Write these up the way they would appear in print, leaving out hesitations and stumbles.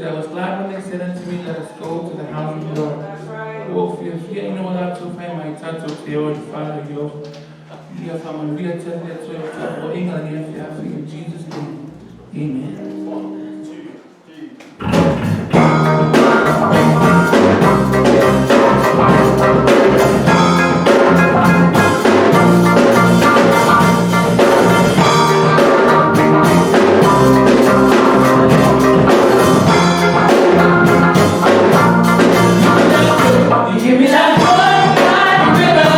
I was glad when they said unto me, let us go to the house of the Lord. Oh, fear, you know that to find my tattoo to your father, yo. Your family, we are telling that to your father, England, if you have in Jesus' name. Amen. 1, 2, 3. You give me that one, river.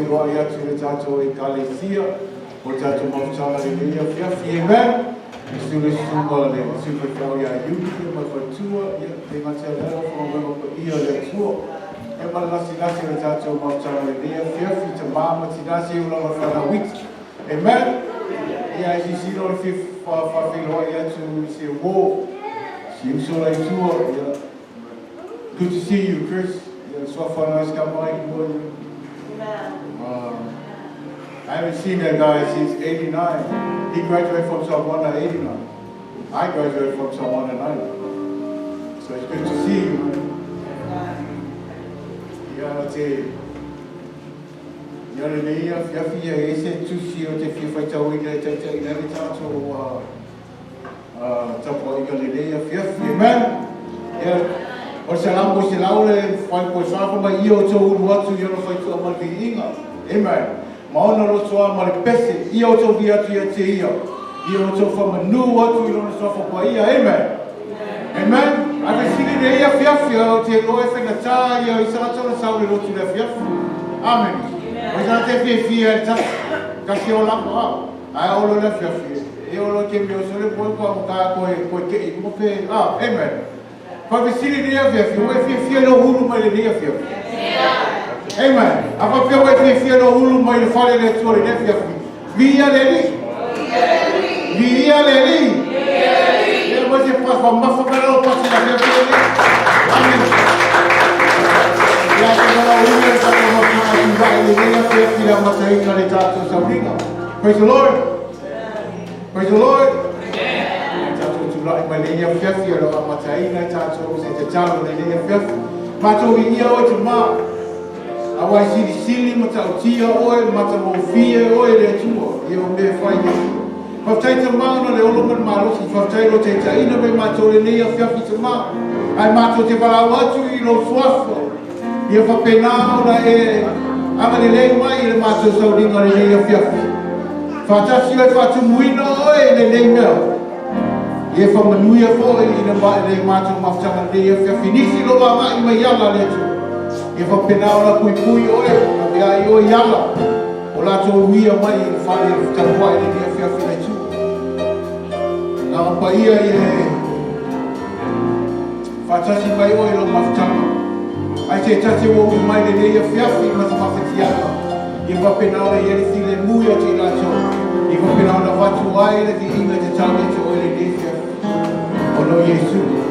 whawhiroa i atu le tātou e kalesia, o tātou mawhtanga le ia whiawhi, amen. Sule suma le super kau ia yuki, ma whatua, ia te matia lera whanau pa ia le tua. E ma nasi le tātou mawhtanga le ia whiawhi, te māma tinasi e ulama whanau witi. Amen. Ia e si sino le whawhiroa i atu se wō, si usola i tua, ia. Good to see you, Chris. So far, nice come by. I haven't seen that guy since '89. He graduated from Sorbonne in '89. I graduated from Sorbonne in '90. So it's good to see you, man. Yeah, I tell you. Hallelujah. Fiafia ese tusi o te fifa tau ina te ina le tato tapo i Galilea. Fiafia, amen. Yeah. O se lambo se laule fai ko sa ma i o tau watu yo no fai to ma ki inga. Amen. Ma ona lo soa ma le pese i o tau via tu te ia. I o tau fa ma nu watu i no so fa pa ia. Amen. Amen. A te sini de ia fiafia o te loe fa na ta ia i sa tau sa le lo tu le fiafia. Amen. O sa te fiafia ta ka se o la pa. Ai o lo le fiafia. E o lo ke me o so le po ko ka ko ke i mo pe. Amen. Fa visiri dia via fi, we fi no hulu mai le dia fi. Amen. Apa fi we fi no hulu mai le fale le tore dia fi. Via le li. Via le li. Ele vai se fa ma fa para o passe la fi. Amen. Ya que no hulu sa mo ma vai le dia fi la ma sai na le tato sa bringa. Praise the Lord. Praise the Lord. Lai mai le ia fiafia lo amataina tātou se te talo le ia fiafia. Mātou i ia o te mā. Awai sili sili ma tau tia oe, ma tau mawhia oe le tua. Ia o mea whai ia. Whaftai te mauna le oloman mālosi. Whaftai lo te taina me mātou le ia fiafia te mā. Ai mātou te walau atu i lo suafa. Ia whapenao na e anga le lei mai le mātou sauringa le ia fiafia. Whatasi o e whatumuina oe le lei mea. Ia whamanuia fōi i na mai le mātou mawhtanga le ia whiawhinisi lo wanga i mai ala le tu. Ia whapenao na pui pui oe, na mea i oe ala. O lātou uia mai i na whare i tāpua i le ia whiawhina tu. Ngā mapa ia i le whatasi mai oe lo mawhtanga. Ai te tate o mai le ia whiawhi ma ta mawhatiaka. Ia whapenao na ia le thile mui o te lātou. Ia whapenao na watu ai le di inga te tāne te oe le ia whiawhi. Oh no, Jesus. Yeah.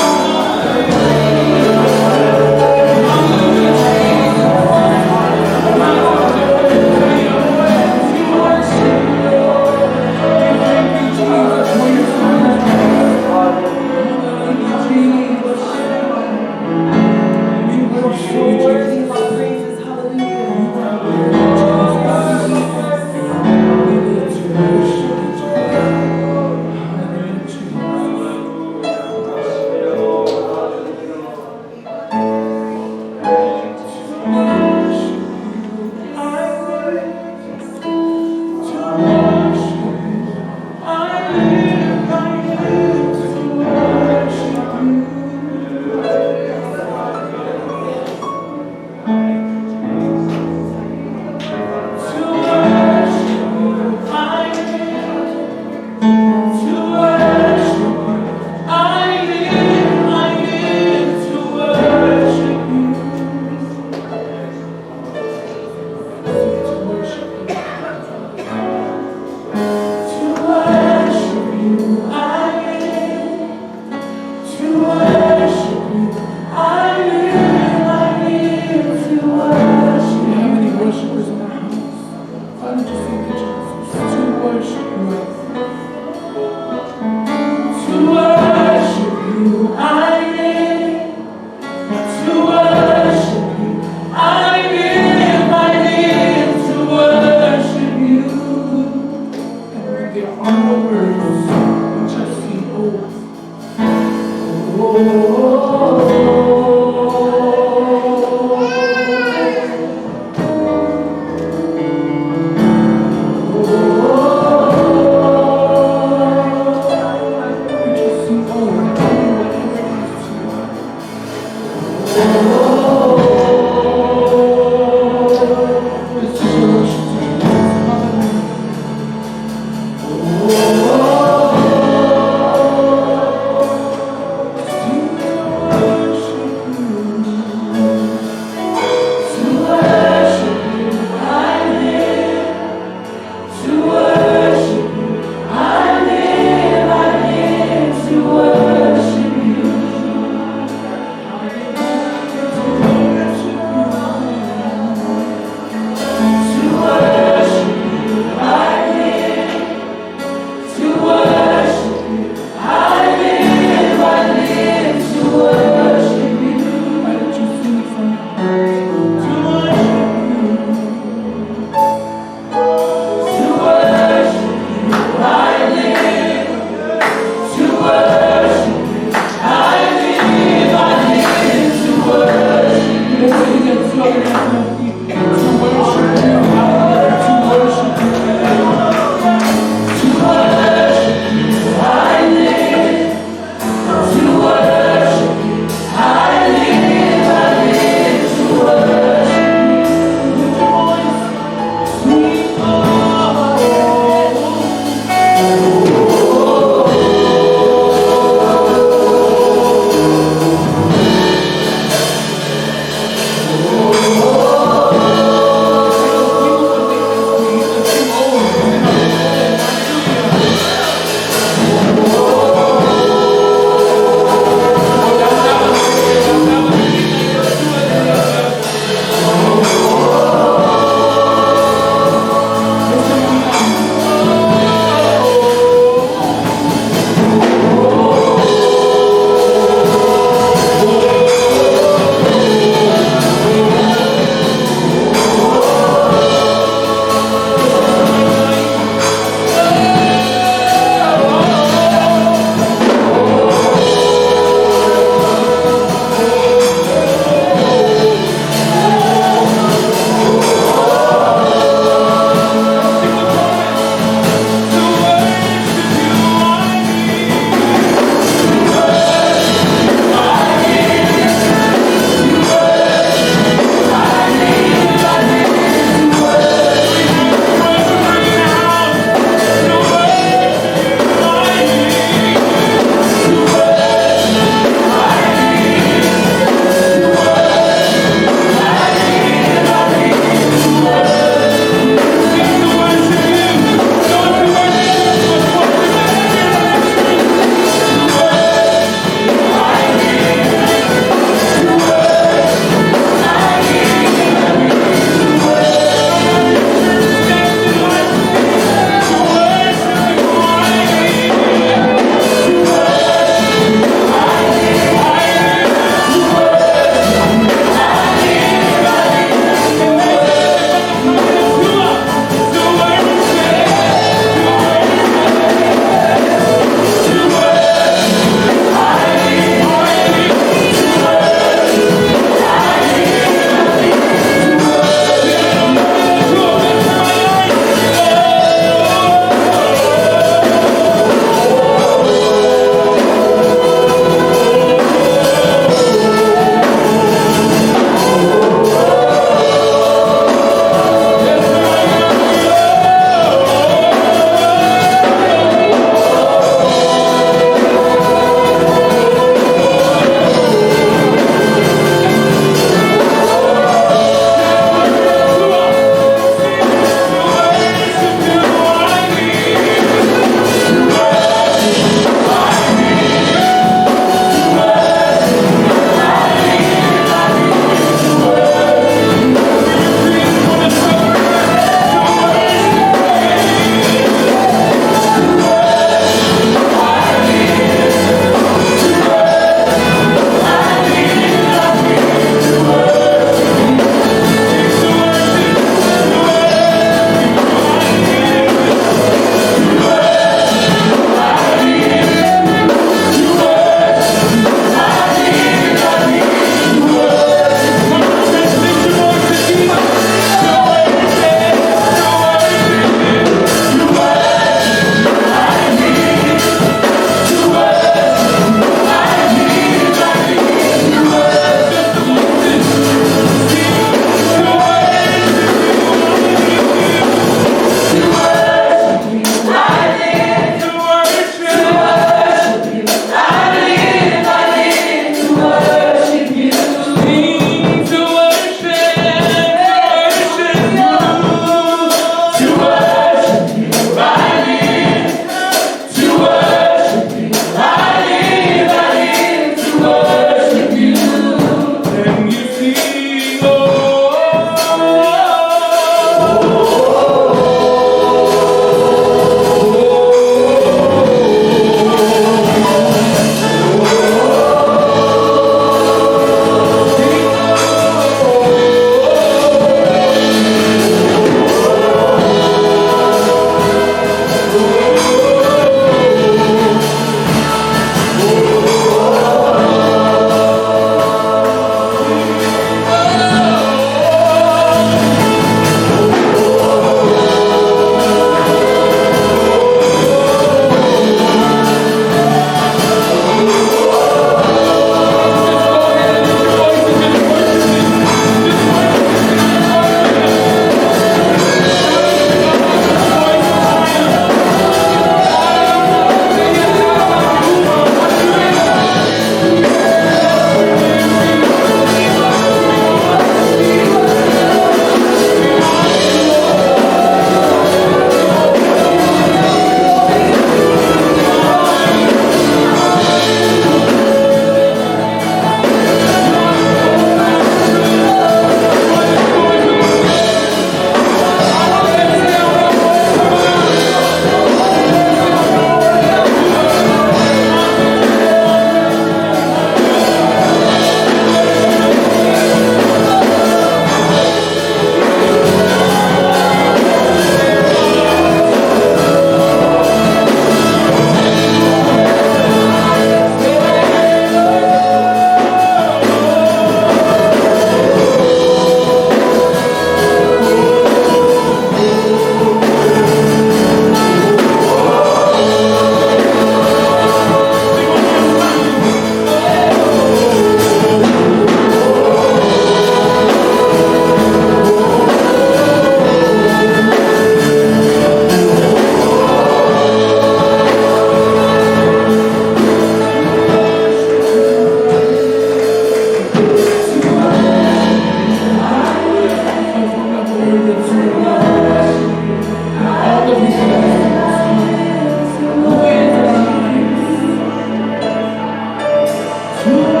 Oh,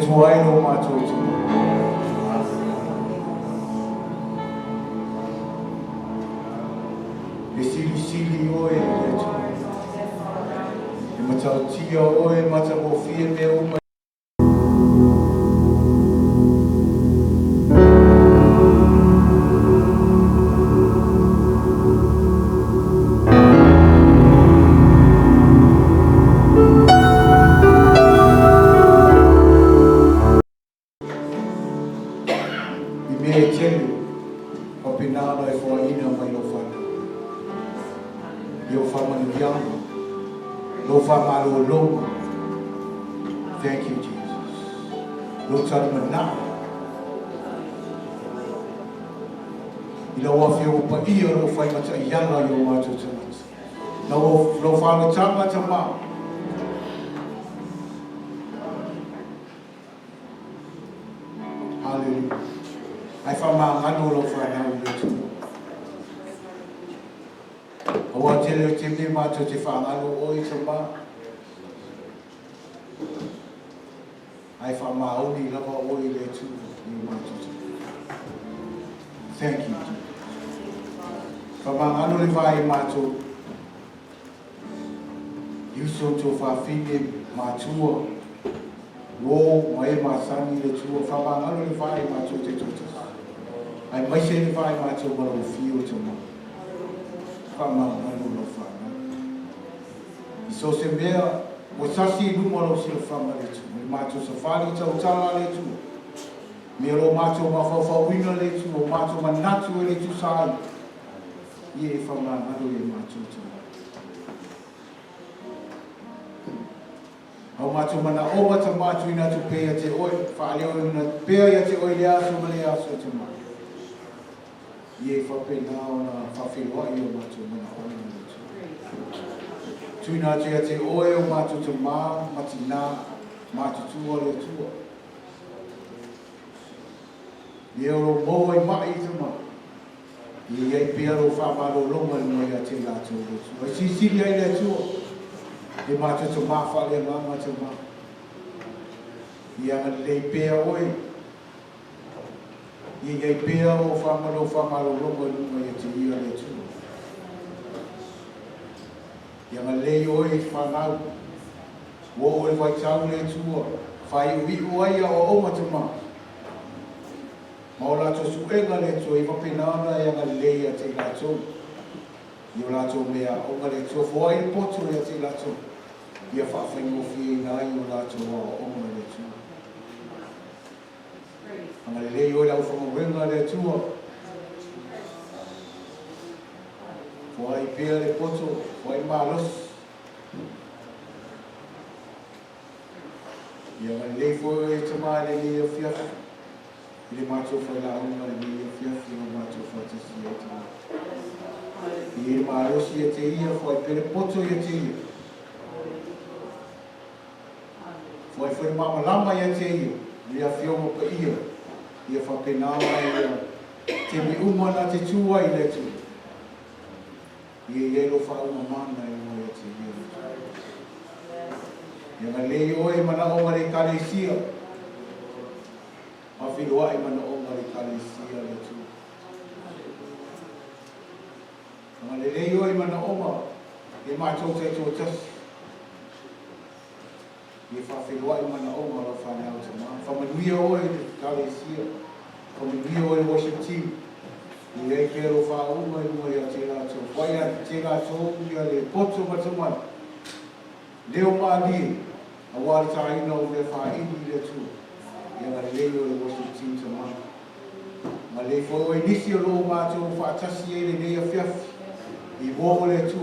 tua ai no mātou te mā. E sili oe e tu. E matau tia oe mata mo fie me uma. Thank you, Jesus. Lo tala mana. Ila wa fio pa ia lo fai mata ianga yo mātou tamata. Na lo whanga tamata ma. Hallelujah. Ai wha ngano lo whanau i tu. Awa tele o te me mātou te whangano o i tama. Ai wha maoni lava o i le tu i mātou. Thank you. Wha ngano le vai mātou. Yuso to wha whine mātua. Wo mai masani le tua. Wha ngano le vai mātou te tutas. Ai mai se le vai mātou ma lo fio te ma. Wha ngano lo wha. I so se mea o sasi numa lo si le wha le tu. Mātou sa whāni tau tala le tu. Me lo mātou ma whawhawina le tu. O mātou ma natu le tu sāi. I e whamangaro e mātou tu. Au mātou mana oma ta mātou ina tu pēia te oi. Whaaleo ina pēia te oi le aso ma le aso te mā. I e whapena o na whawhiroa i o mātou mana oma le tu. Tuina te oi o mātou te mā, mati nā. Mātou tua le tua. I ero moa i mai te ma. I ei pia ro whamaro longa ni mai a te lātou le tua. I sisiri ai le tua. I mātou te mā whale ngama te mā. I anga le pia oi. I ei pia o whamaro longa ni mai a te ia le tua. I anga le oi whanau. Wo o vai tau le tua, whai ui uaia o oma te mā. Mao lato suenga le tua, i wapenana e anga leia te lato. I o lato mea onga le tua, fua i poto le te lato. I a whawhaingo fie nā i o lato o onga le tua. Anga le leia o lau whangorenga le tua. Fua i pia le poto, fua i malos. Ia le fo e tama le ni fia. Ile macho fo la uma le ni fia fia macho fo te si e tama. Ile maro si e te ia fo e pele poto e te ia. Fo e mama lama e te ia. Ia fia mo pa ia. Ia fa pena ia. Te mi uma na te tua i le tu. Ia ia lo fa uma mana i mo e te ia. Ia nga lei oe mana o ngare kalesia. Ma whiroa e mana o ngare kalesia le tu. Nga lei oe mana o ma. E mātou te tōtas. Ia whiroa e mana o ma la whanau te mā. Whamanuia oe kalesia. Whamanuia oe worship team. Ia e kero whaunga i mua ia te rātou. Whaia te rātou ia le poto matamana. Leo mālie. A wāre tāina o le whaini le tu. Ia ngā leo le worship team ta mā. Ma le fo o inisi o lo mātou whaatasi e le nea whiawhi. I wō le tu.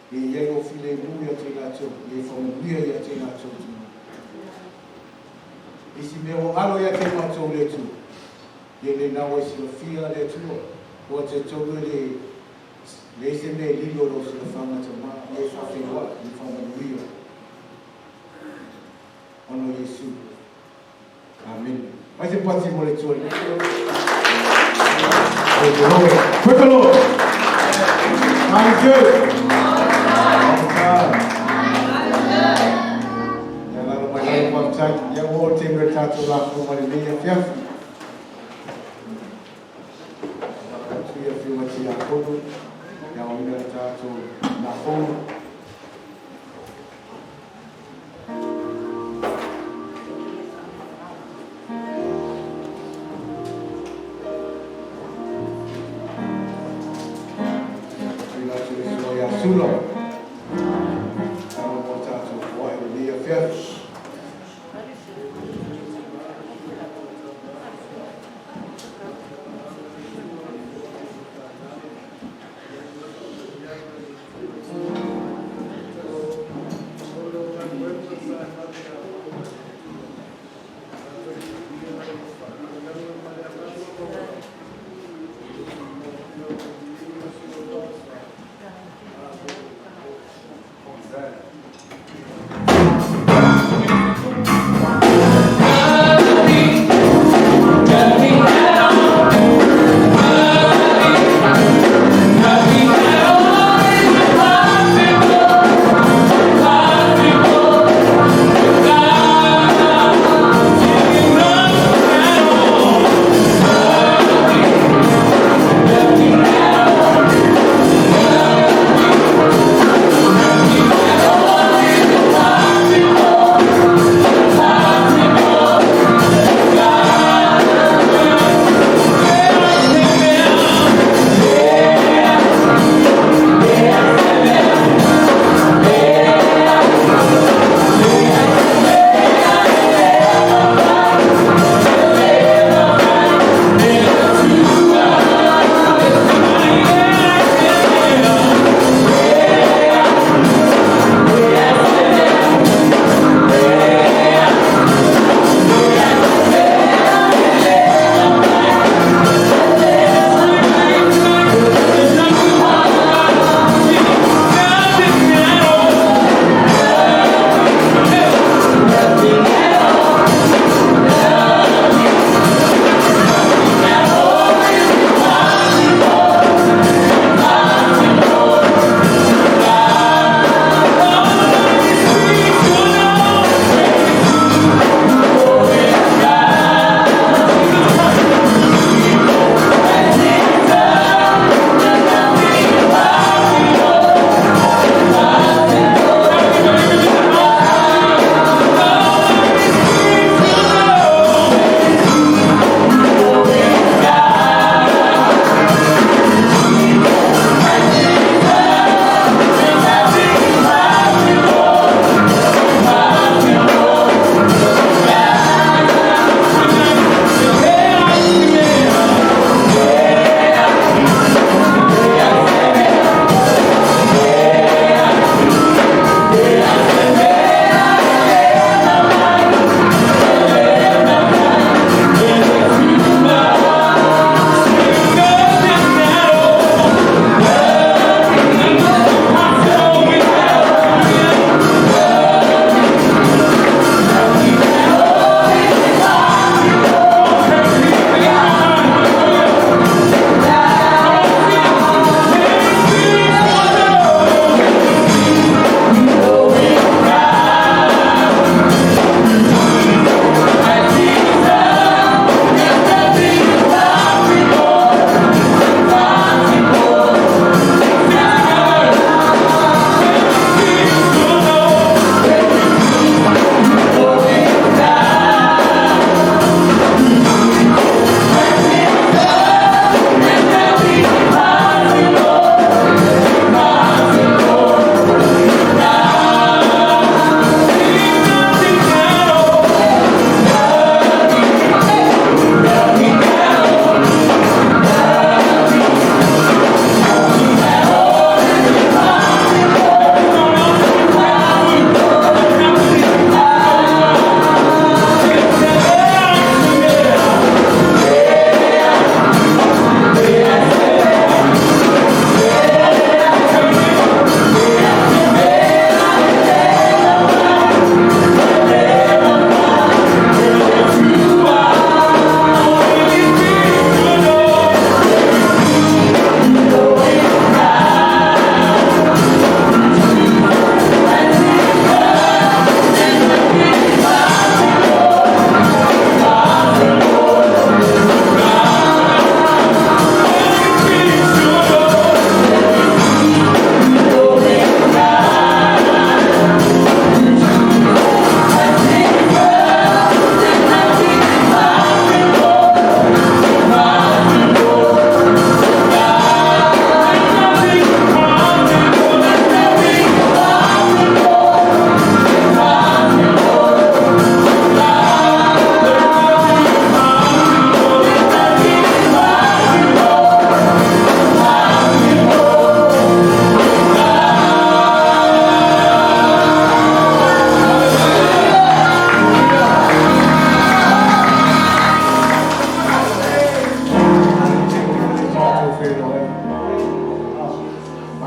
I iei o while mui a te rātou. I e whamanuia i a te rātou tu. Isi me o ngalo i a te mātou le tu. I le nao e sila whia le tu. O te tonga le se me lilo lo sila whangata mā. I e whawhiroa i whamanuia. Ono Yesu. Amen. Vai se pode se moletou ali. Quick Lord. I'm good. fiafi. Ia whiwa tia kono, ia o ina tātou na whonu. Sulo. Kalau mau tahu wah dia fiafi.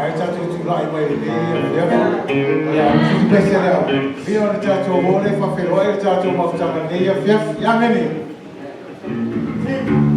Ai tātou tu lai mai le ia. Ia, tu pese lea. Ia o le tātou mole, whawheroa le tātou mawhtanga nei a fiaf. Ia meni. Bye.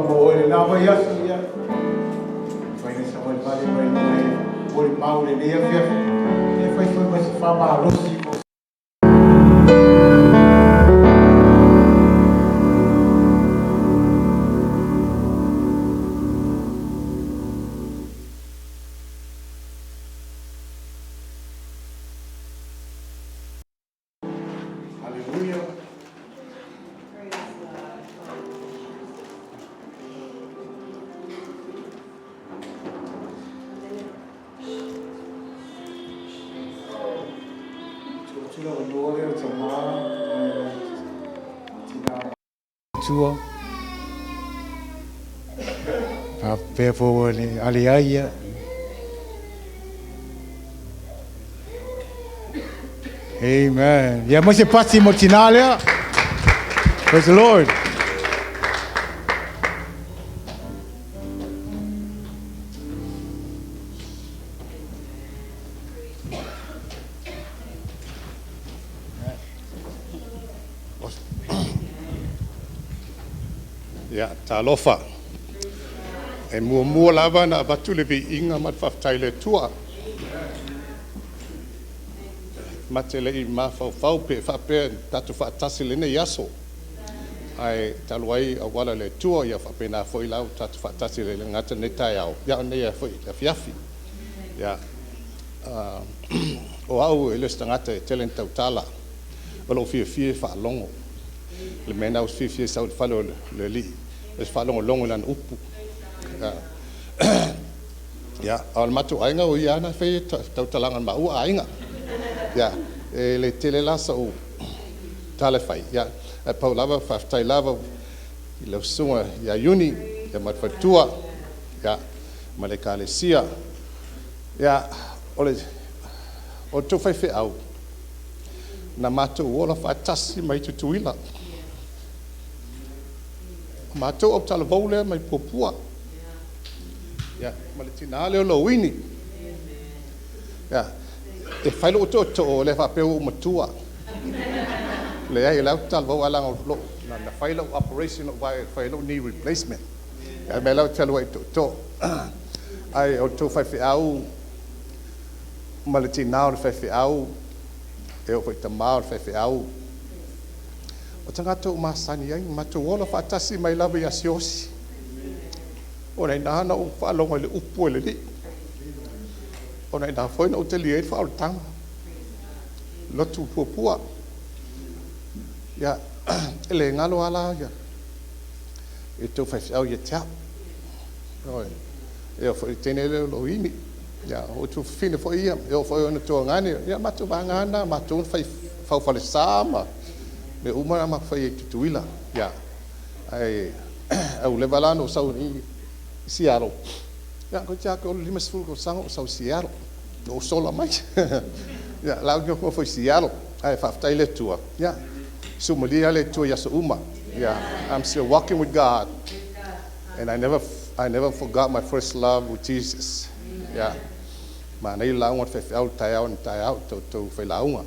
mo e na vai aso ia. Fai ni sa vai vai vai no e mau le dia fia. E fai mas fa ma rosi. Hallelujah. Tua pa pe fo ni ali aia amen ya mo se pasi mo tinale praise the Lord. Ya, talofa. E mua lava na batu le vi inga mat whaftai le tua. Mate le I mawhau pe whape tatu whaatasi le ne yaso. Ai taluai a wala le tua ia whape na fwoi lau tatu whaatasi le ngata ne tai au. Ia ne ia fwoi le fiafi. Ia. O au e le stangata e telen tau tala. Walo fie whaalongo. Le mena us fie sau whalo le li. Le whalongo longo lan upu. Ya, al matu ainga o iana fe tau talangan ma u ainga. Ya, le tele lasa o tale fai. Ya, pau lava whaftai lava I le sunga ya yuni ya matfatua. Ya, maleka sia. Ya, o tu fai fe au. Na matu wola fatasi mai tutuila. Matu op tala vole mai popua. Ya, malitina leo lo wini. Ya, e failo to le fa peu matua. Le ai la tal vo ala lo na failo operation vai failo knee replacement. Ya me la tell way to. Ai o to fa fi au malitina fa fi au. E o fa mal fa fi au. O tangata o masani ai matu wola fatasi mai lava ia siosi. O nei nana o whalonga le upu le li. O nei nana whaina o te liei whaol tanga. Lotu pua. Ia, ele ngalo ala ia. E tau whaifi au ia tea. E o whai tene leo lo ini. Ia, o tu fine fo ia. E o whai ona tua ngani. Ia, matu vangana, matu un whau whale sama. Me umara ma fai e tutuila. Ya. Ai au levalano sau ni Seattle. Ya ko ja ko limas ful ko sang sau Seattle. O sola mai. Ya, lau ko foi Seattle. Ai faftai le tua. Ya. Sumalia le tua ya so uma. Ya, I'm still walking with God. And I never forgot my first love with Jesus. Ya. Ma nei lau ngot fe au tai au to fe launga.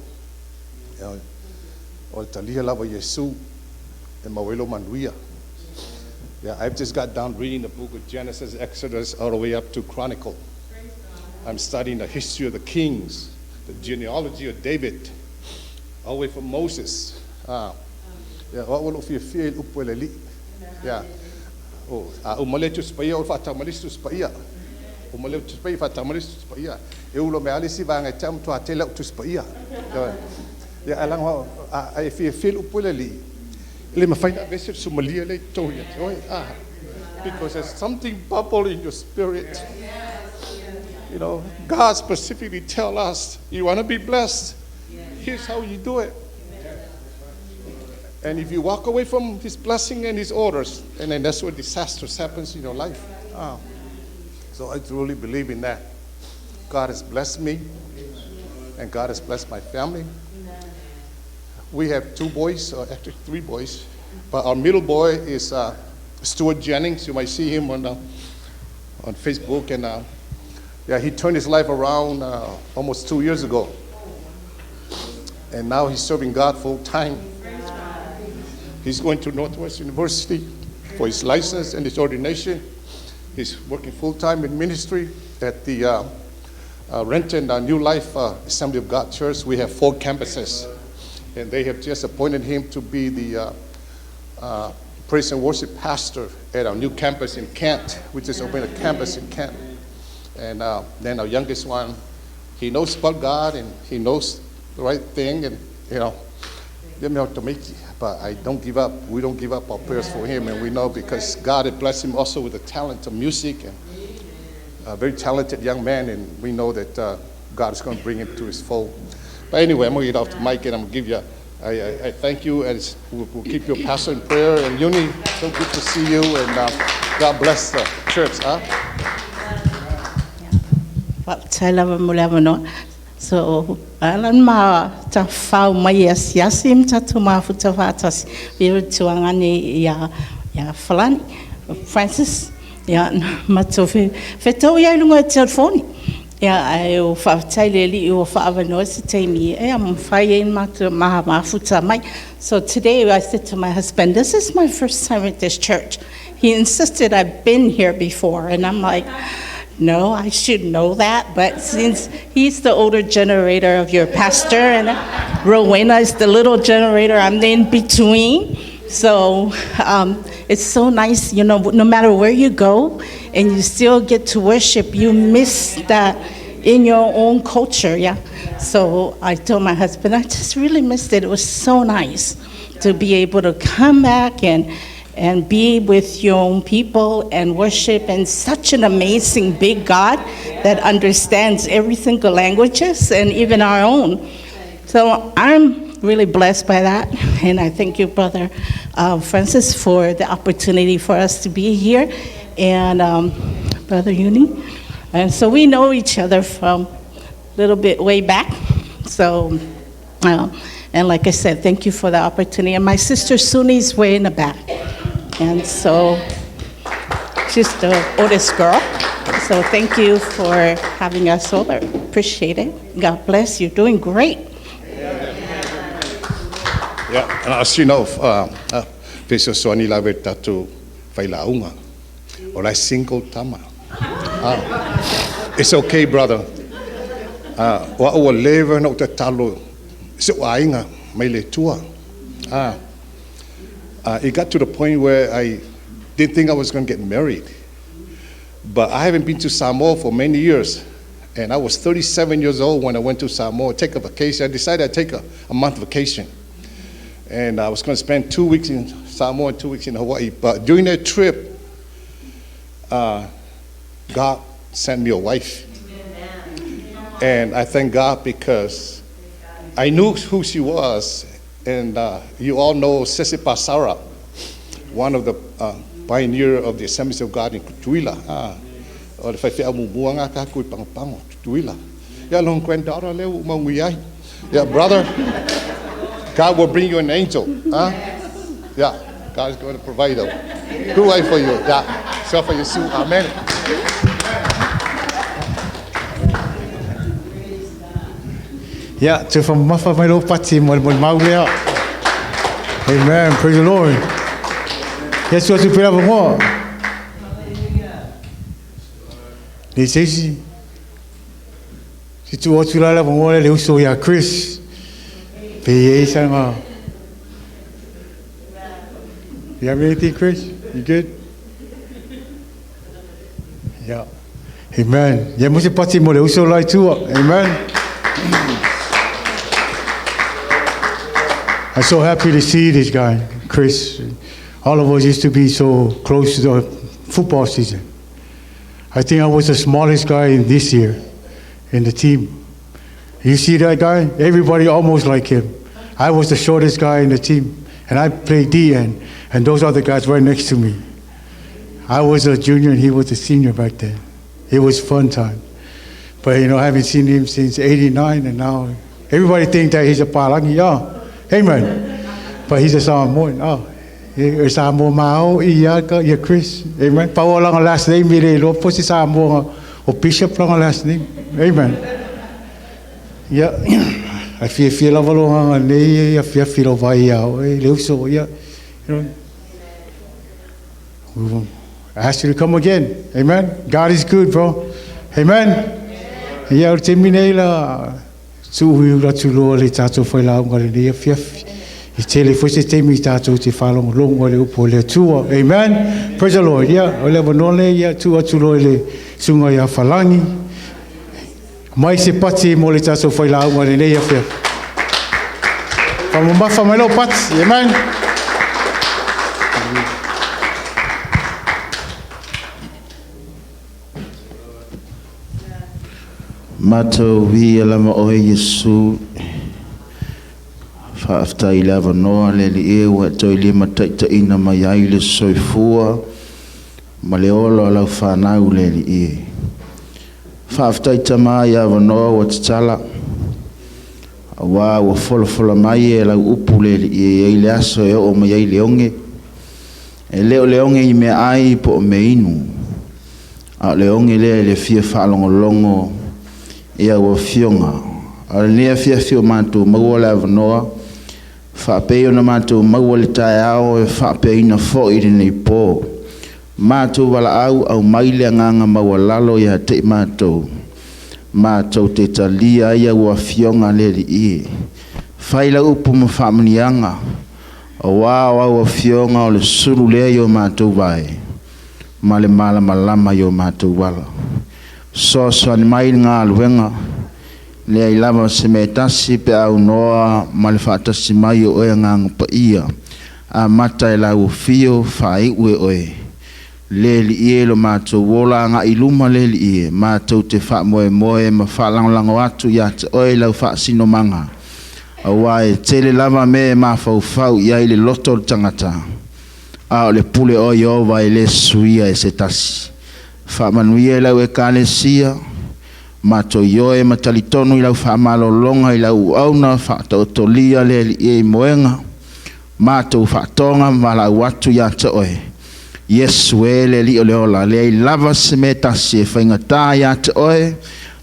Ya. O talia lava Yesu e mawelo manuia. Yeah, I've just got done reading the book of Genesis, Exodus, all the way up to Chronicle. I'm studying the history of the kings, the genealogy of David, all the way from Moses. Yeah, what will you feel upweleli? Yeah. Oh, umaletus paia o fatamalistus paia. Umaletus paia fatamalistus paia. Eu lo me alisi vanga tam to atela tus paia. Ya alang ho ai feel upuleli le mafaina vese sumalia le toya because there's something bubble in your spirit. You know, God specifically tell us, you want to be blessed, here's how you do it. And if you walk away from his blessing and his orders, and then that's where disasters happens in your life. So I truly believe in that. God has blessed me and God has blessed my family. We have 2 boys, or actually 3 boys, but our middle boy is Stuart Jennings. You might see him on Facebook, and yeah, he turned his life around almost 2 years ago, and now he's serving God full time. He's going to Northwest University. for his license and his ordination. He's working full-time in ministry at the Renton New Life Assembly of God Church. We have 4 campuses, and they have just appointed him to be the praise and worship pastor at our new campus in Kent, which is opening a campus in Kent. And then our youngest one, he knows about God and he knows the right thing, and but I don't give up. We don't give up our prayers for him, and we know because God had blessed him also with the talent of music, and a very talented young man, and we know that God is going to bring him to his fold. But anyway, I'm going to get off the mic, and I'm going to give you, I thank you, and we'll keep your pastor in prayer. And Uni, so good to see you, and God bless the church. So, alan ma ta fau mai yasim ta tuma futa vatas biru tuangani ya Falani Francis ya matofi feto ya lunga telefoni ya ai fa taileli o fa avanosi temi am fayin ma futa mai. So today I said to my husband, this is my first time at this church. He insisted I've been here before, and I'm like, no, I should know that, but since he's the older generator of your pastor and Rowena is the little generator, I'm in between. So it's so nice, no matter where you go and you still get to worship, you miss that in your own culture, yeah. So I told my husband, I just really missed it. It was so nice to be able to come back and be with your own people and worship, and such an amazing big God that understands every single languages and even our own. So I'm really blessed by that, and I thank you, Brother Francis, for the opportunity for us to be here, and Brother Uni. And so we know each other from a little bit way back. So, and like I said, thank you for the opportunity. And my sister Suni's way in the back. And so she's the oldest girl. So thank you for having us over. Appreciate it. God bless you. Doing great. Yeah, and as you know, Peso Swani Lave Tatu Failaunga, or I single Tama. It's okay, brother. Wa o leva no te talo se wainga mai le tua. It got to the point where I didn't think I was going to get married. But I haven't been to Samoa for many years. And I was 37 years old when I went to Samoa, take a vacation. I decided I'd take a month vacation. And I was going to spend 2 weeks in Samoa and 2 weeks in Hawaii. But during that trip, God sent me a wife. And I thank God because I knew who she was. And you all know Sese Pasara, one of the pioneer of the Assemblies of God in Tuila. Yeah, brother, God will bring you an angel. Yeah, God is going to provide a good wife for you. Yeah, so for you soon. Amen. Yeah, to from Mafa Milo Pati Maulia. Amen. Praise the Lord. Yes, what you pray for more. This is tu o tu la mo le uso ya Chris. Pe sama. You have anything, Chris? You good? Yeah. Amen. Ya mo se pati mo le uso lai tu. Amen. I'm so happy to see this guy, Chris. All of us used to be so close to the football season. I think I was the smallest guy in this year in the team. You see that guy? Everybody almost like him. I was the shortest guy in the team, and I played D, and those other guys right next to me. I was a junior, and he was a senior back then. It was fun time. But, I haven't seen him since '89, and now everybody thinks that he's a Palangi. Yeah. Amen. But he's a Samoan. Samoa Mao, Iyaka, Chris. Amen. Paul lang ang last name, Mirelo. Po si Samoa, o Bishop lang ang last name. Amen. Yeah. I feel of along, I feel of Ayao, Luso, yeah. I ask you to come again. Amen. God is good, bro. Amen. Ia o te mine la suhui ura tuloa le tātou whailau ngare lea fiafi. I tele foi se temi tātou te whalongo longo le upo le tua. Amen. Praise the Lord. Ia, o le wanole, ia tua tuloa le sunga ia whalangi. Mai se pati mo le tātou whailau ngare lea fiafi. Whamamafa mai lau pati. Amen. Mato vi alama o Yesu fa afta ila vanoa le li e wa to ili mataita ina mai ai le soifua ma le olo ala whanau le li e fa afta ita mai a vanoa wa tala wa fola mai e la upu le li e le aso e o mai ai leonge e leo leonge i me ai po me inu a leonge le fia whalongolongo ia o fionga ala nia fia mantu magola vanoa fa peo na mantu magola tai ao e fa pe ina fo i nei po mantu wala au maile nganga mawalalo ia te mantu te talia ia o fionga le i faila upu ma famnianga o wa fionga o le suru le yo mantu vai male mala malama yo mantu wala so ni mai nga luenga le ai lava se metasi pe au noa malfata si mai o nga pa ia a mata la u fio fai we oe le li lo mato wola nga iluma le li mato te fa moe ma fa lang atu ya te oe la fa sino manga awai tele lava me ma fa ia ile loto tangata a le pule o yo vai le suia e setasi fa manuia la we kalesia mato yoe matalitono ila fa malolonga ila auna fa tolia le e moenga mato fa tonga mala watu ya toe yesu ele li ole ola le lava semeta se fainga ta ya toe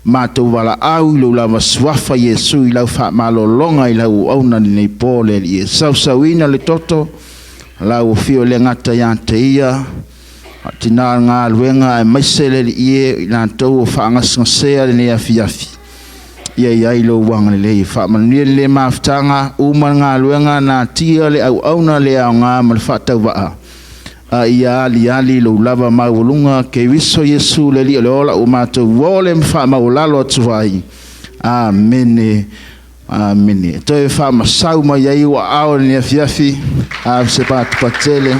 mato wala au lo lava swafa yesu ila fa malolonga ila auna ni pole li sauina le toto la u fio le ngata ya te ia tina nga luenga e maisele ie na tau fa ngasea le afiafi ia ilo wang le fa man le maftanga uma nga luenga na tia le au na le nga mal fata wa ia li lo lava maulunga ke wiso yesu le li ola o mato wole mfa maulalo tuai amen to fa masau ma ia wa au le afiafi a se pat patele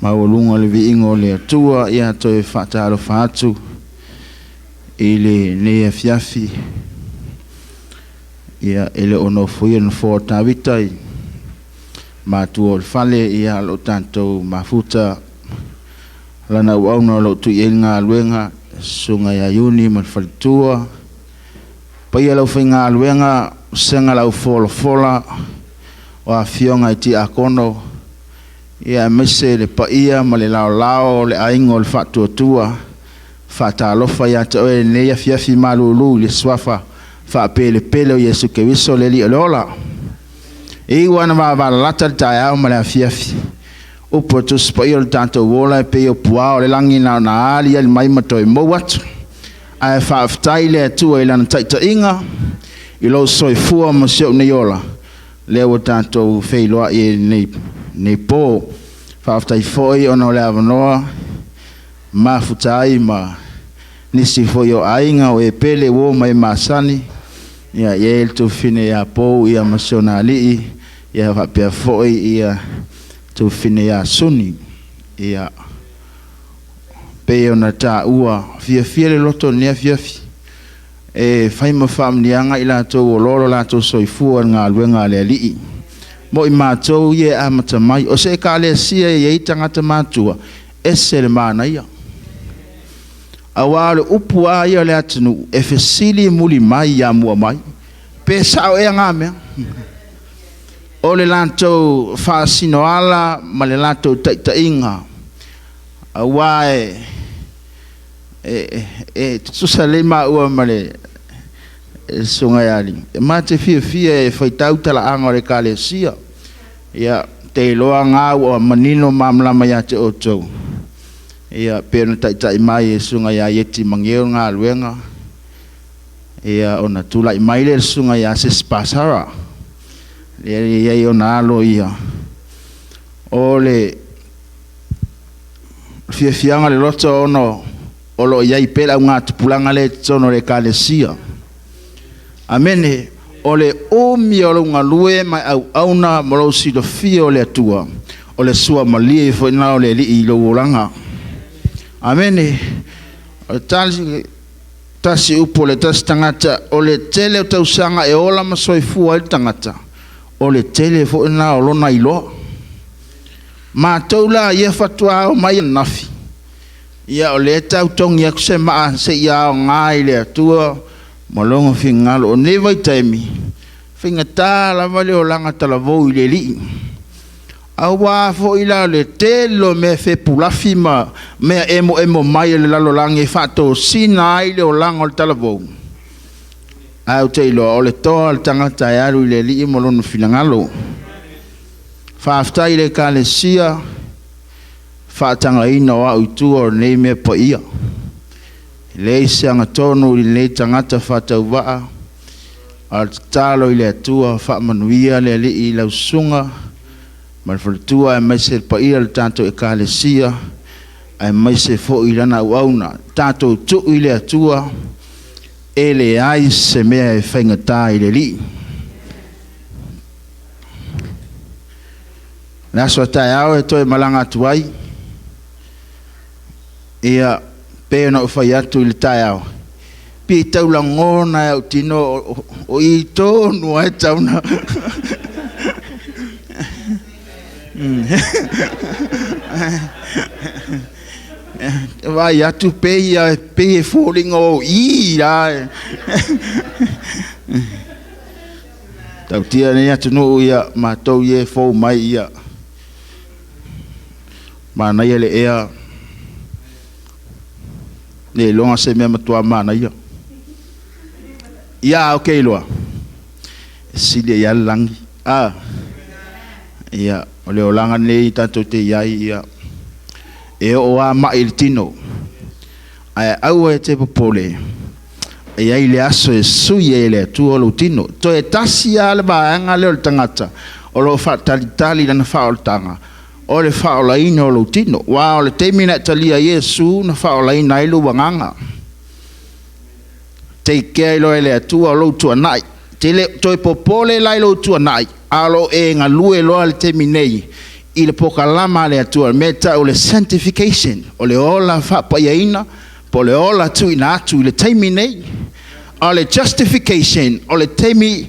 maulunga le viingo le atua ia toe whataro whatu ile ne fiafi ia ele ono fuia no fo tavitai matu o fale ia lo tanto mafuta lana wauna lo tu yenga luenga sunga ya yuni man faltua pa ia lo finga luenga senga la fola wa fionga ti akono ia mese le paia ma le lao le aingo le fatu tua fata lofa ya te o ne ya fiafi malulu le swafa fa pele o Yesu ke wiso le li lola e wana va lata ta ma le fiafi o poto spoil tanto wola pe o puao le langi na ali al mai mato mo wat ai fa aftaile tu e lan taita inga i lo soi fua mo se ne yola le o tanto feilo e ne po fa aftai foi ono le avanoa ma futai ma nisi foi o ainga o e pele wo mai masani ia el tu fine ya po ia masionali ia va pe foi ia tu fine ya suni ia pe ona ta ua fia le loto ne fia e fai ma famnianga ila to lolo la to soifu nga luenga le li mo i matou ye amata mai o se kale sia ye tangata matua esele mana ia awale upua ia le atunu e fesili muli mai ya mua mai pesa o e ngame o le lanto fasino ala ma le lanto tainga awae e tusalema ua male sunga yali ma te fia e foi tau tala anga le kalesia ia te loa ngā o manino mamla mai ate o tau ia pēna tai mai e sunga ia yeti mangeo ngā luenga ia ona tula i mai le sunga ia se spasara ia ona alo ia o le fianga le loto ono o lo ia i pela ngā tupulanga le tono le kalesia amene o le omi o ngā lue mai au na molo si do fia o le atua o le sua malie fo na o le li i lo olanga amene o tasi upo le tasi tangata o le tele o tausanga e ola masoifua i tangata o le tele fo na o lona ilo ma taula ia fatua o mai nafi ia o le tau tongi aku se maa se ia o ngai le atua malongo fingalo o nevai taimi finga ta la vale o langa tala vou i le li awa fo ila le telo me fe pulafi ma me emo mai le lalo langi fato sina ai le o langa o tala vou au te ilo o le toa le tangata e aru i le li molono finangalo faaftai le kalesia faatanga ina wa utua o nei me po ia le isanga tonu i le tangata fatau waa al talo i le atua faamanuia le li i lausunga malfaltua e maise pa ia le tato e kalesia e maise fo i lana uauna tato tu i le atua e le ai se mea e whaingata i le li naso tai au e toi malanga tuai ia pe na fai atu i tai au pi tau la ngona au tino o i tonu e tauna vai atu pe falling o i la tau tia ni atu no ia ma tau ye fo mai ia mana ia le ea le longa se mea matua mana ia ia ok loa sile ia langi ia o le olanga nei tato te iai ia e o a ma il tino ai au e te popole e ai le aso e sui e le tu o lo tino to e tasi ale ba anga le o tangata o lo fa tali na fa o tanga o le fa o la ina o lo tino wa o le temina talia Yesu na fa o la ina ilu wanganga te ke lo ele tu o lo tu nai te le to e popole la lo tu nai alo e nga lue lo al teminei il pokalama le tu meta o le sanctification o le ola fa pa ina po le ola tu ina tu le teminei o le justification o le temi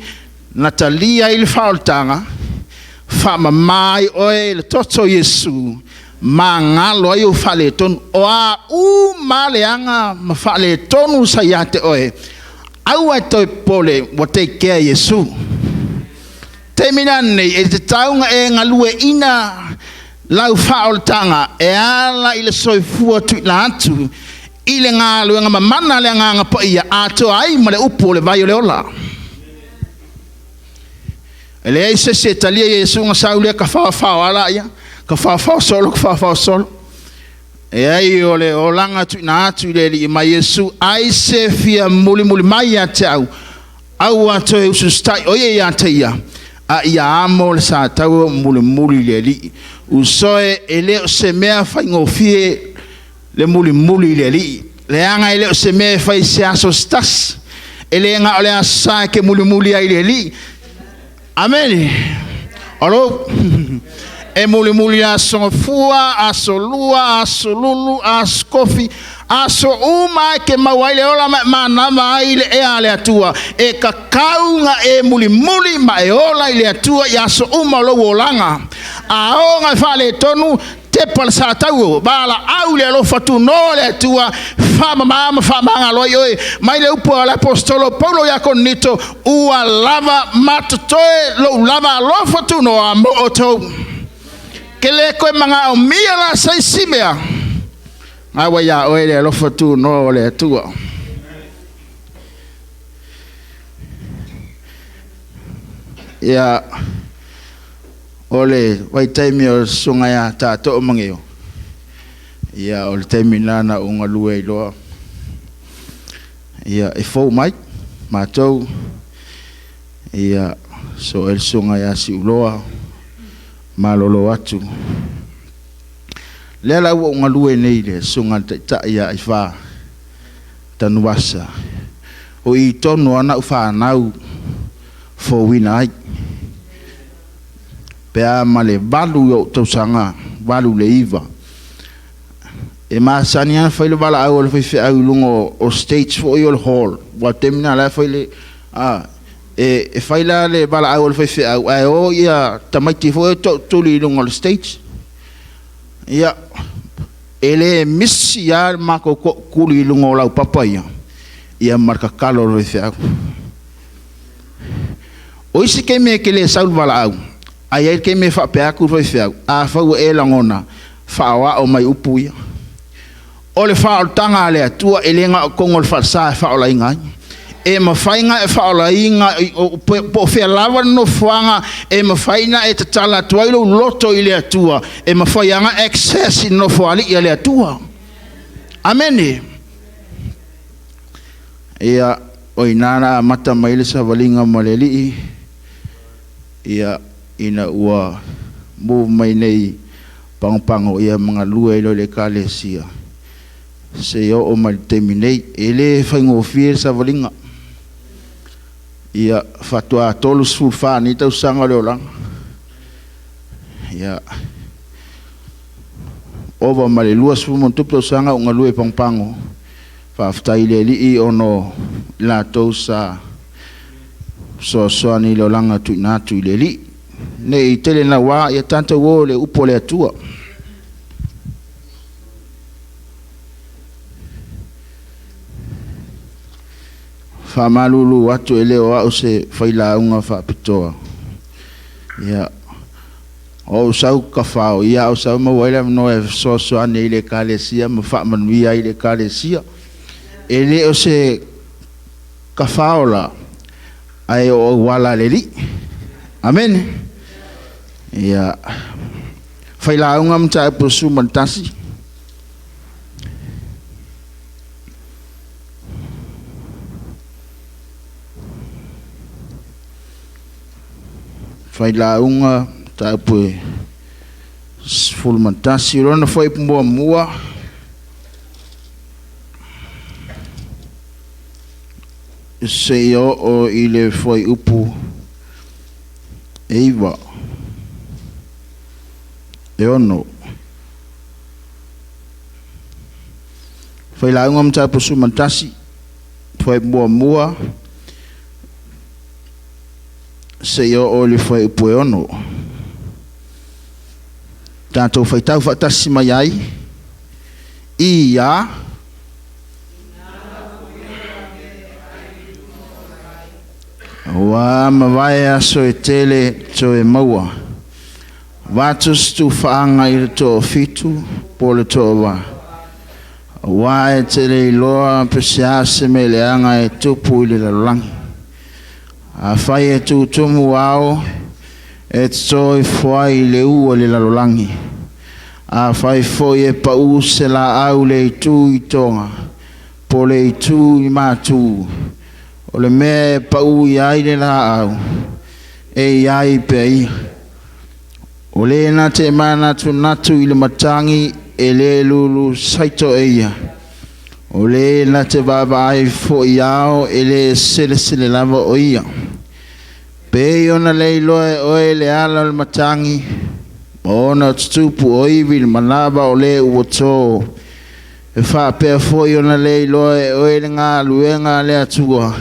natalia il faultanga fa mai o le toto Yesu ma ngalo yo fale ton o a u maleanga ma fale tonu sayate oe au ato pole wo take care Yesu teminane e te taunga e ngalue ina lau faultanga e ala ile soifua tu la atu ile ngalo nga mamana le nga pa ia ato ai ma le upo le vai le ola ele se talia Yesu nga saule ka fa ala ia ka fa solo e ai ole olanga tu na atu le ma Yesu ai se fia muli mai atau au ato e usustai oye ya tia a ia amo le sa tau muli le li usoe ele se mea fa ngofie le muli le li le anga ele se me fai se aso stas ele nga ole asa ke muli ai le li amen alo e muli aso fua aso lua aso lulu aso kofi aso uma ke mawaile ola ma mai le e ale atua e kakaunga e muli ma e ola ile atua ya so uma lo wolanga a o nga fale tonu te pal sa tau bala au le lo fatu no le tua fama ngalo yo mai le upo ala apostolo Paulo ya konito u lava matoe lo lava lo fatu no amo oto kele ko manga o mia la sai simea awa ya o le lo fatu no le tua ia ole vai taimi o sunga ia tātou mangeo. Ia ole taimi nana unga lue I loa. Ia e fau mai, mātou. Ia so el sunga ia si uloa, malolo atu. Lea lau unga lue nei le sunga ta ia I wha tanuasa. O I tonu ana u whanau fo wina ai. Pea male balu o tausanga, balu le iwa. E maasani ana whaile wala au ole whaiwhi au lungo o stage fo I ole hall. Wa temina la whaile, e whaila le wala au ole whaiwhi au. Ai o ia tamaiti fo e tuli lungo le stage. Ia, ele missi ia mako kuli lungo lau papa ia. Ia marka kalo ole whaiwhi au. O isi ke me ke le saul wala au. Ai e ke me whapea ku whaiwhi au. A whau e langona, whawa o mai upu ia. O le whao tanga le atua e lenga o kongo le whaasa e whao la inga. E mawhainga e whao la inga po whea lawa no whanga e mawhaina e tatala tuailo loto I le atua e mawhaianga access I no whaali I le atua. Amene. Ia o inana mata maile sa walinga maleli ia ina ua mu mai nei pangpango ia mga lua ilo le kalesia. Se yo o mal terminei ele whaingo fie sa walinga ia fatua tolu sulfa ni tau sanga leo lang ia ova male lua sumo tupo sanga unga lue pangpango fa ftai le li ono la tau sa so ni leo langa tu natu le li ne tele na wa ia tanta wo le upo le atua. Fa malulu watu eleo au se faila unga fa pitoa. Ia o sau kafao ia o sau mawaila no e so ane ile kalesia ma fa manuia ile kalesia. Ele o se kafao la ai o wala leli. Amen. Ia faila unga mta pusu mantasi. Fai la unga ta pue full mantasi rona foi mua se yo o ile foi upu eiva no fai la unga mta pusu mantasi foi mua se yo o le foi upu ono tanto fai tau fatasi mai ai ia wa mawai aso e tele to e maua vatus tu whaanga I to fitu pole to wa e tele loa pesiase me leanga e tupu I le lalangi a fai e tu tumu wao e toi fwai le ua le lalolangi a fai foi e pau se la au le tu I tonga po le tu I matu o le me pau I ai le la au e ai pei o le na te mana tu natu I le matangi e le lulu saito e ia o le na te baba ai fo iao e le sele lava o ia pe ona le loe o le ala le matangi ona tupu o iwi le manaba o le uoto e wha pea fo ona le loe o le ngā luenga le atua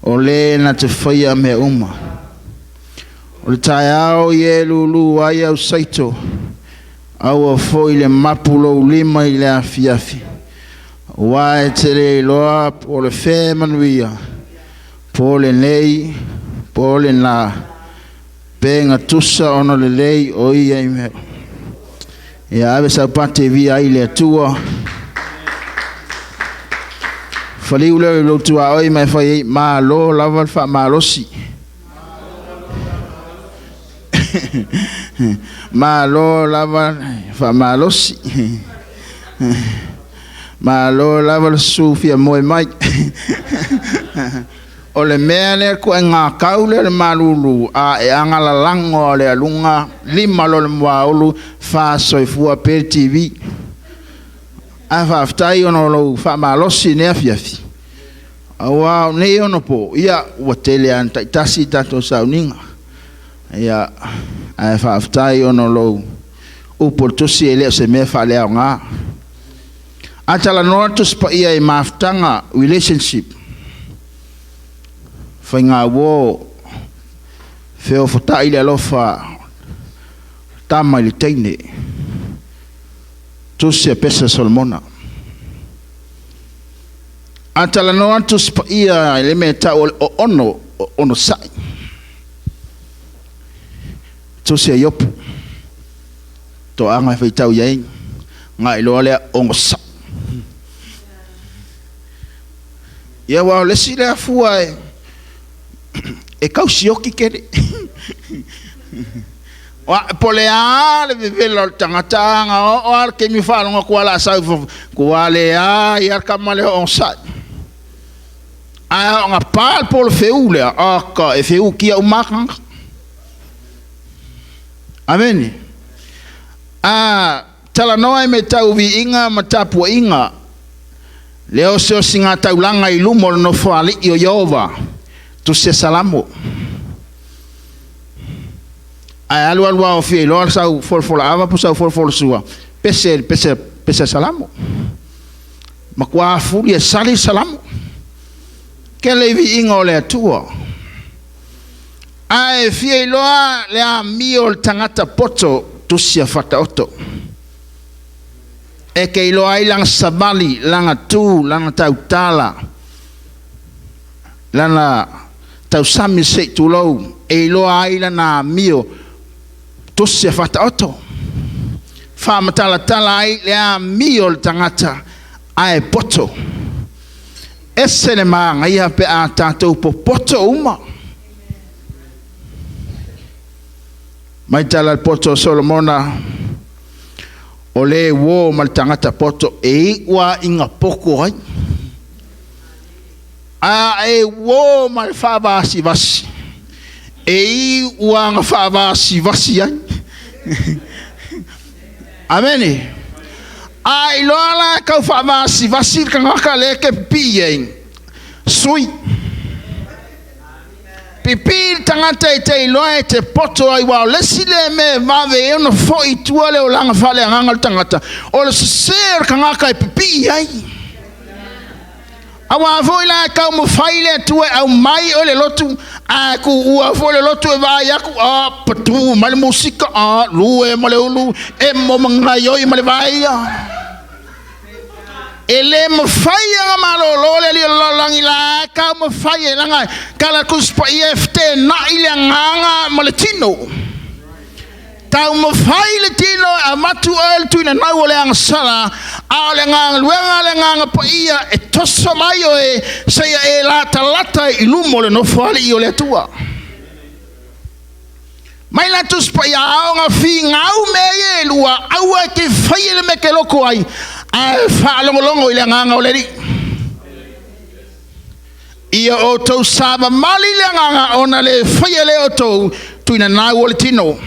o le na te whaia me uma o le tai ao I e lulu ai au saito au a fo I le mapulo lima I le afiafi wa e te le loa po le whē manuia po le nei po le na penga tusa ono le lei o ia I me ia ave sa pate vi ai le atua fali ule lo tua oi mai fai ma lo lava fa ma lo si Malo lava fa malosi. Malo lava sufia moi mai. O le mea le ko ngā kaule le malulu a e angala lango le alunga lima lo le mwaulu fa soifua per TV. A fa aftai ono lo fa malosi ne afiafi. Awa ne ono po ia ua tele anta itasi tato sauninga. Ia a fa aftai ono lo uportusi ele se me fa le nga. Atala no tus pa ia e maftanga relationship. Whainga wō wheo whatai le alofa tāmai le teine tusia pesa Solomona atala no atu spa ia le me tau o ono sai tusia yopu to anga whaitau iai ngā iloa lea ongo sa ia wao lesi lea fua e kau sioki kere wa pole a le velo tangata nga o ar ke mi falo nga kwala sa kwale a ia kamale on sa a nga pal pol feule a ka e feu kia umaka amen a tala noa me tau vi inga matapu inga leo se singa taulanga ilumo no fali yo yova tu se salamo ai alu o fi lo sau for ava pu sau for sua pese salamo makwa fuli sali salamo ke levi ingole tua ai fi lo le amio tangata poto tu se fata oto e ke lo ai lang sabali langa tu langa tautala lana tau sami se tu lo e lo ai lana mio to se fata oto fa matala tala ai le mio tangata ai poto esene ma ia pe a tatou po poto uma mai tala poto Solomona o le wo mal tangata poto e wa inga poko ai a e wo mal fa vasi vasi e wa fa vasi vasi ai amen ai lola ka fa vasi vasi ka ngaka le ke pien sui pipi tangata te loe te poto ai wa le sile me va ve no foi tuale o langa fale nganga tangata o le ser ka ngaka pipi ai awa voila ka mo faile tu au mai ole lotu a ku ua vole lotu e vai aku a patu mal musika a lue male ulu e mo mangai oi male vai ele mo faia malo lole li langi la ka mo faia langa kala kuspa EFT na ile nganga male tino tau mo faile tino a matu el tu na na ole ang sala a le ngang luenga le ngang po ia e toso mai e se e lata ilumo le no fali i ole tua mai la tus pa ia nga fi ngau me e lua au ke faile me ke loko ai a fa longo ile ngang ole ri ia o to saba mali le ngang ona le faile o to tu na na ole tino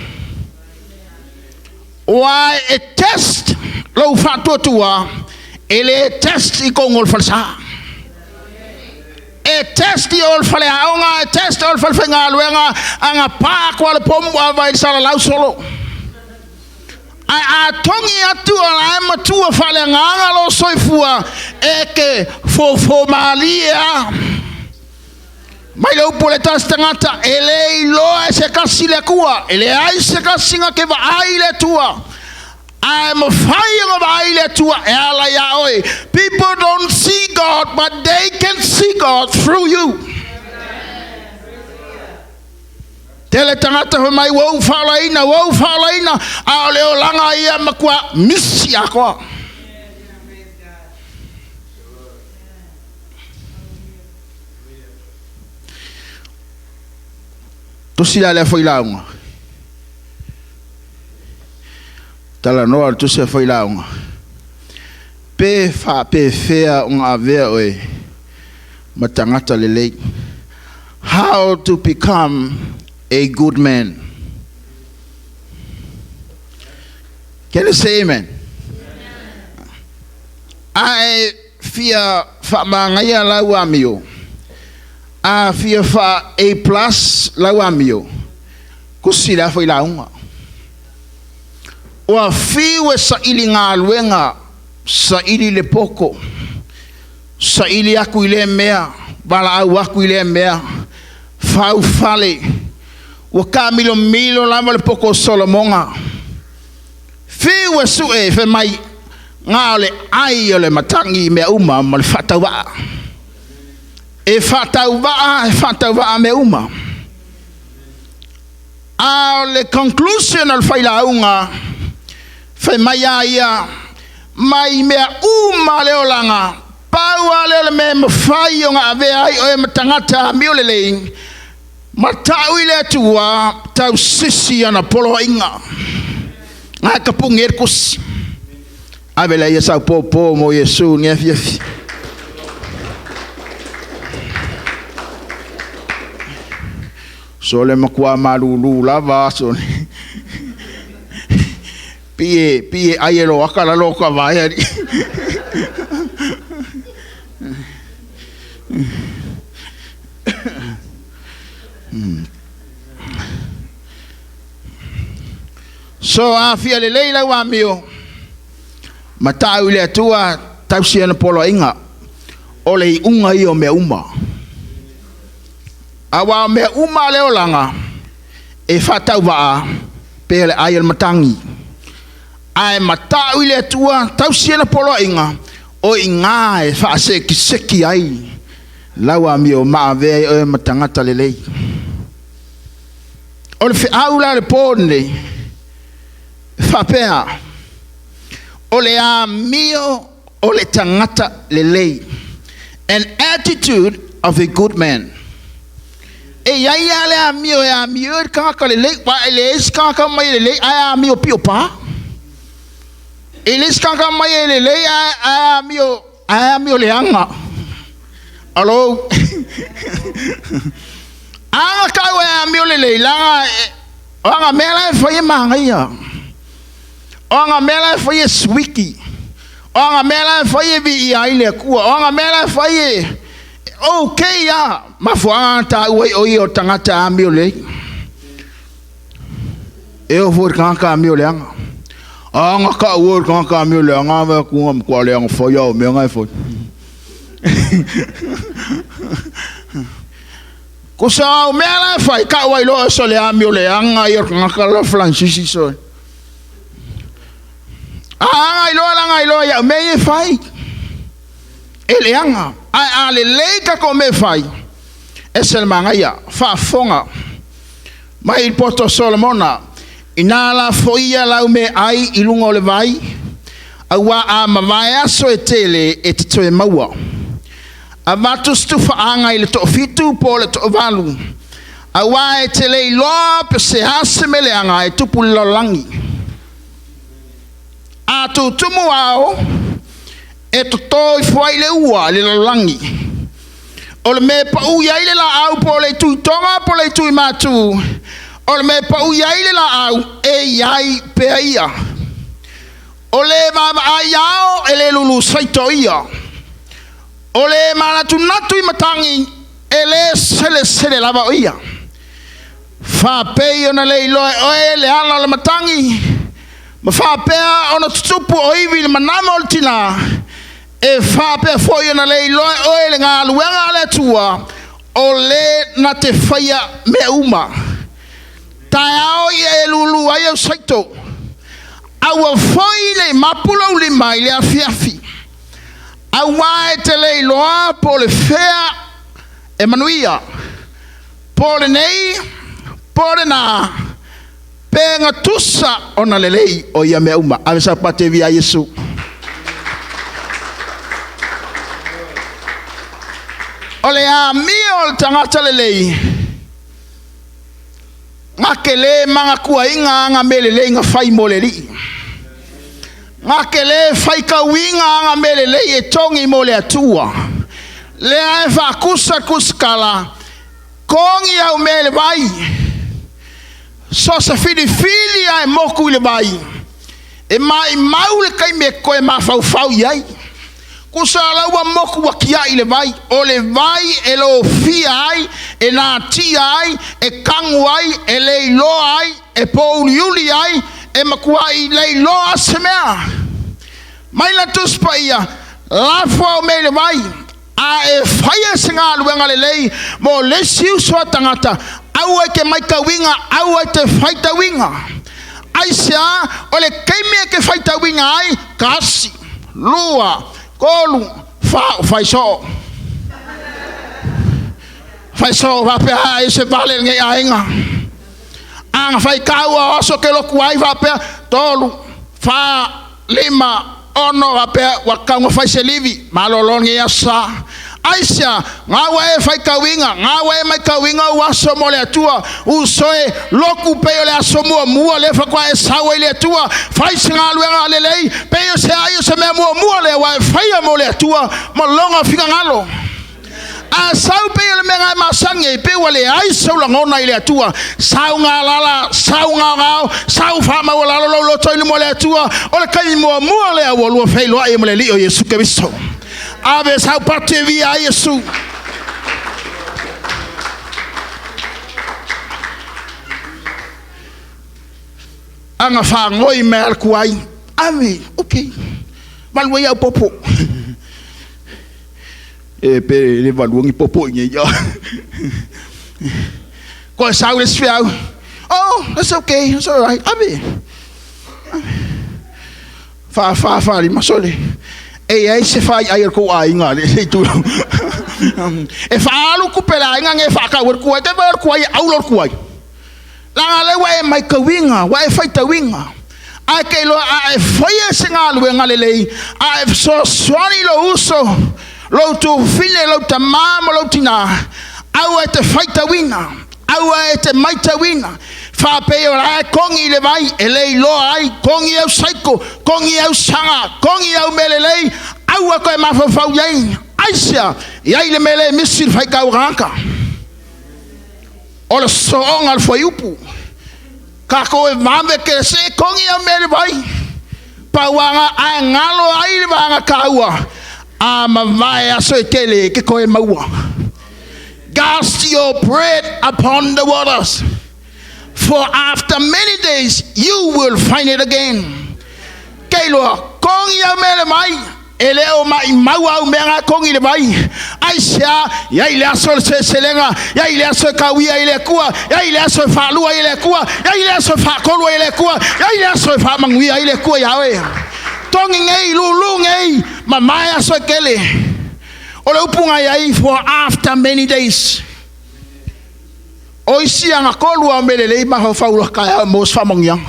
why a test lo fatto tua ele test I kongol falsa e test ol fale aonga test ol fal fenga luenga anga pa kwal pom wa vai sala lau solo a tongi atu ala matua fale nganga lo soifua e ke fo malia mai lo poletas tangata ele lo se kasile kuwa ele ai se kasinga ke va ai le tua I'm a fire of ai tua ela ya oi people don't see God but they can see God through you tele tangata ho mai wo falaina a le langa ia makwa misi akwa to sila le foi launga tala noa tu se foi launga pe fea unga vea oe matangata lelei. How to become a good man. Can you say amen? Ai fia fa mangaya lau amio. A fia fa A+ lau amio. Kusila foi launga. Wa fiwe sa ili ngā luenga, sa ili le poko, sa ili aku ile mea, bala au aku ile mea, fau fale, wa ka milo lama le poko Solomonga. Fiwe su fe mai, ngā le ai o le matangi mea uma ma le whatauwa. E whatauwa mea uma. A le conclusion al whailaunga, fai mai ia mai mea uma leolanga paua leo me mawhai o ngā avea ai o e matangata miolelei matau i lea tua tau sisi ana polo inga ngā kapungi erkus avela ia sau popo mo Yesu ngefiafi so le makua malulu lava so pie aielo akala loka vai ari so afia le leila wa mio matau le tua tausiana polo inga ole unga io me uma awa me uma le olanga e fatau va pele aiel matangi ai matau le tua tausiana polo inga o inga e fa se kiseki ai lawa mio ma ve o matangata lelei o le aula le pone fa pea o le a mio o le tangata lelei an attitude of a good man e ia le a mio ka lelei wa ele ska mai lelei a mio pio pa eles kaka mai ele a mio leanga alo anga ka wa mio le langa anga mela foi manga anga mela foi swiki anga mela foi vi ile ku anga mela foi okay ya mafuata o tangata mio le eu vou kaka mio leanga anga ka wor ka mi le anga va ku am kwa le ang fo yo me ngai fo ko sa me la fa ka wa lo so le am le anga yer ka la Francis so anga lo ya me fai ele anga a le ka ko me fai esel manga ya fa fonga mai poto Solomona inala foia lau me ai ilunga o le vai awa a mawai aso e tele e te toe maua a watu stufa anga i le to fitu po le to valu awa e tele i loa pe se hase me le anga e tupu lolangi a tu tumu ao e to toi fuai le ua le lolangi o le me pa uia ile la au po le tui tonga po le tui matu o me pa u yaile la au e yai pe ia o le mama ayao ele lulu saito ia o le mana tu natu i matangi ele sele lava ia fa pe ona le lo o ele ala le matangi ma fa pe ona tupu o ivi le manama oltina e fa pe fo ona le lo o ele nga luenga le tua o le na te faia me uma taiao i lulu ai au saito au foi le mapulo le mai le afiafi au ai te le loa po le fea e manuia po le nei po le na penga tusa ona lelei o ia me uma ave sa pate via Yesu ole a mio tangata lelei ngakele manga kua inga nga melele nga fai moleri ngā ke le whai ka winga anga mele le e tongi mo le atua. Le ai whakusa kuskala, kongi au mele vai. So sa fili ai moku le vai. E mai mau le kai me koe ma fau iai. Kusa laua moku wa kia i le vai. O le vai e lo fia ai, e nā tia ai, e kangu ai, e le iloa ai, e pouliuli ai, e makua i le iloa se mea. Mai la tuspa ia, lafua o me le vai. A e whaia se ngā luenga le lei, mo le siu soa tangata, au e ke maika winga, au e te whaita winga. Aisea, o le keimea ke whaita winga ai, kasi, lua, kolu, whaiso. Whaiso, whapea, e se vale nge ainga. Anga whaikaua oso ke loku ai whapea, tolu, wha, lima, ono whapea, wakaunga whaise livi, malolo nge asa. Aisea, ngawa e whaikawinga, ngawa e maikawinga uaso mo le atua, usoe loku peo le aso mua le whakwa e sawa i le atua, whaisi ngā luenga le lei, peo se aio se mea mua le wa e whaia mo le atua, mo longa whika ngalo. A sau peo le mea ngai masangi e peo le ai sau la ngona i le atua, sau ngā lala, sau ngā ngāo, sau whama o lalo lo toini mo le atua, o le kai mua le awa lua whailoa e mo le li o Yesu Keristo. Ave sau pate via Yesu. Anga whangoi me alkuai. Ave, okay. Valua iau popo. E pe le valuangi popo inge ia. Koe sau le sfiau. Oh, that's okay, that's all right. Ave. Fa lima sole. E ai se fai ai ko ai nga le tu e fa alu ku pela nga nge fa ka wer ku te wer ku ai au lor ku ai la le wa mai ka winga wa e fai ta winga ai ke lo ai foi se nga lu nga le lei ai so swani lo uso lo tu fine lo tamamo lo tina au e te fai ta winga au e te mai ta winga fa pe ora kongi le vai e lei lo ai kongi au saiko kongi au sanga kongi au melelei au ko e mafafau yai aisia yai le mele misil fai ka uranga o le soonga al foiupu ka ko e mame ke se kongi au mele vai pa wanga ai ngalo ai le wanga kaua a mavai aso tele ke ko e maua cast your bread upon the waters. For after many days you will find it again. Kailoa, kongi au mele mai, eleo mai maua au menga kongi le mai. Aisha, ya ile aso se selenga, ya ile aso kawia ile kua, ya ile aso falua ile kua, ya ile aso fakolo ile kua, ya ile aso famangwia ile kua yawe. Tongi ngei lulu ngei, mamaya so kele. Ole upunga yai for after many days. Oisi anga kolua melele ma fa ula ka mos fa mongyang.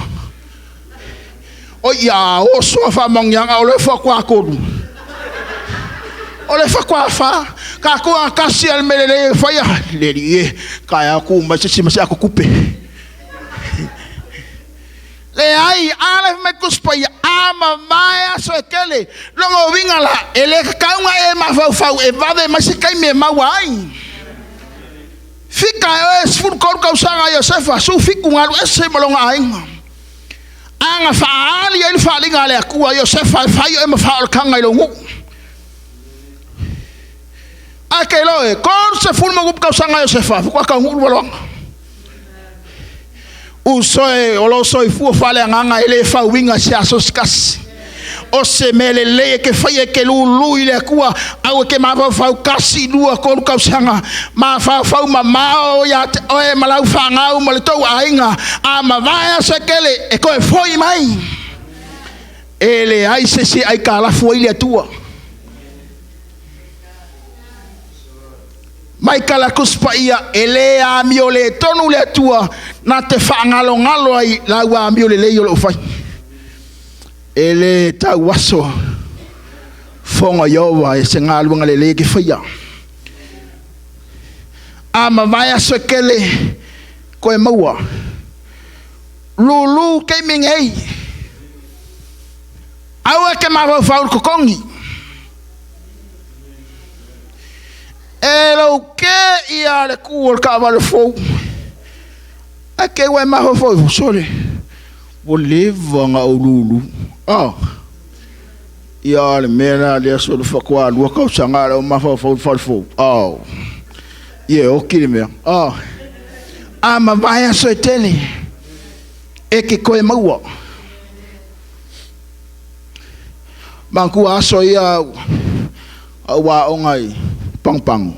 O ya o so fa mongyang ole fa kwa kodu. Ole fa kwa fa ka ko akasi al melele fa ya le die ka ya ku ma sisi ma aku kupe. Le ai ale me kuspa ya ama maya so kele longo wingala ele ka nga e ma fa e va de ma se kai me ma wai. Fica es fun kor ka usanga Josefa su fiku ngalu ese malonga ainga anga faali ele faali ngale akua Josefa faio e mafaal kanga ilongu akelo e kor se fun magup ka usanga Josefa kwa ka ngulu malonga usoe olo soi fu faale nganga ele fa winga sia soskas o se mele le ke faye ke lulu ile kua au ke ma fa kasi lua ko ka sanga ma fa ma ya o e malau fa nga o mo to ainga a ma va se kele e ko foi mai ele ai se si ai kala foi ile tua mai kala kuspa ia ele a miole tonu le tua na te fa ngalo ai la wa miole le yo lo fai ele ta waso fonga yowa e se ngalu ngale ke fia ama vai so kele ko e maua lulu ke mingei Au e ke mawhau kokongi. E lau ke ia le kuol ka wale fou. E ke wai maho fou sole. Wo leva nga ululu. Ia le mena le aso le whakua lua kau sanga le o maho fou fou. Ie o kiri mea. Ma vai aso e tele. E ke koe maua. Bangku aso ia wa ongai pang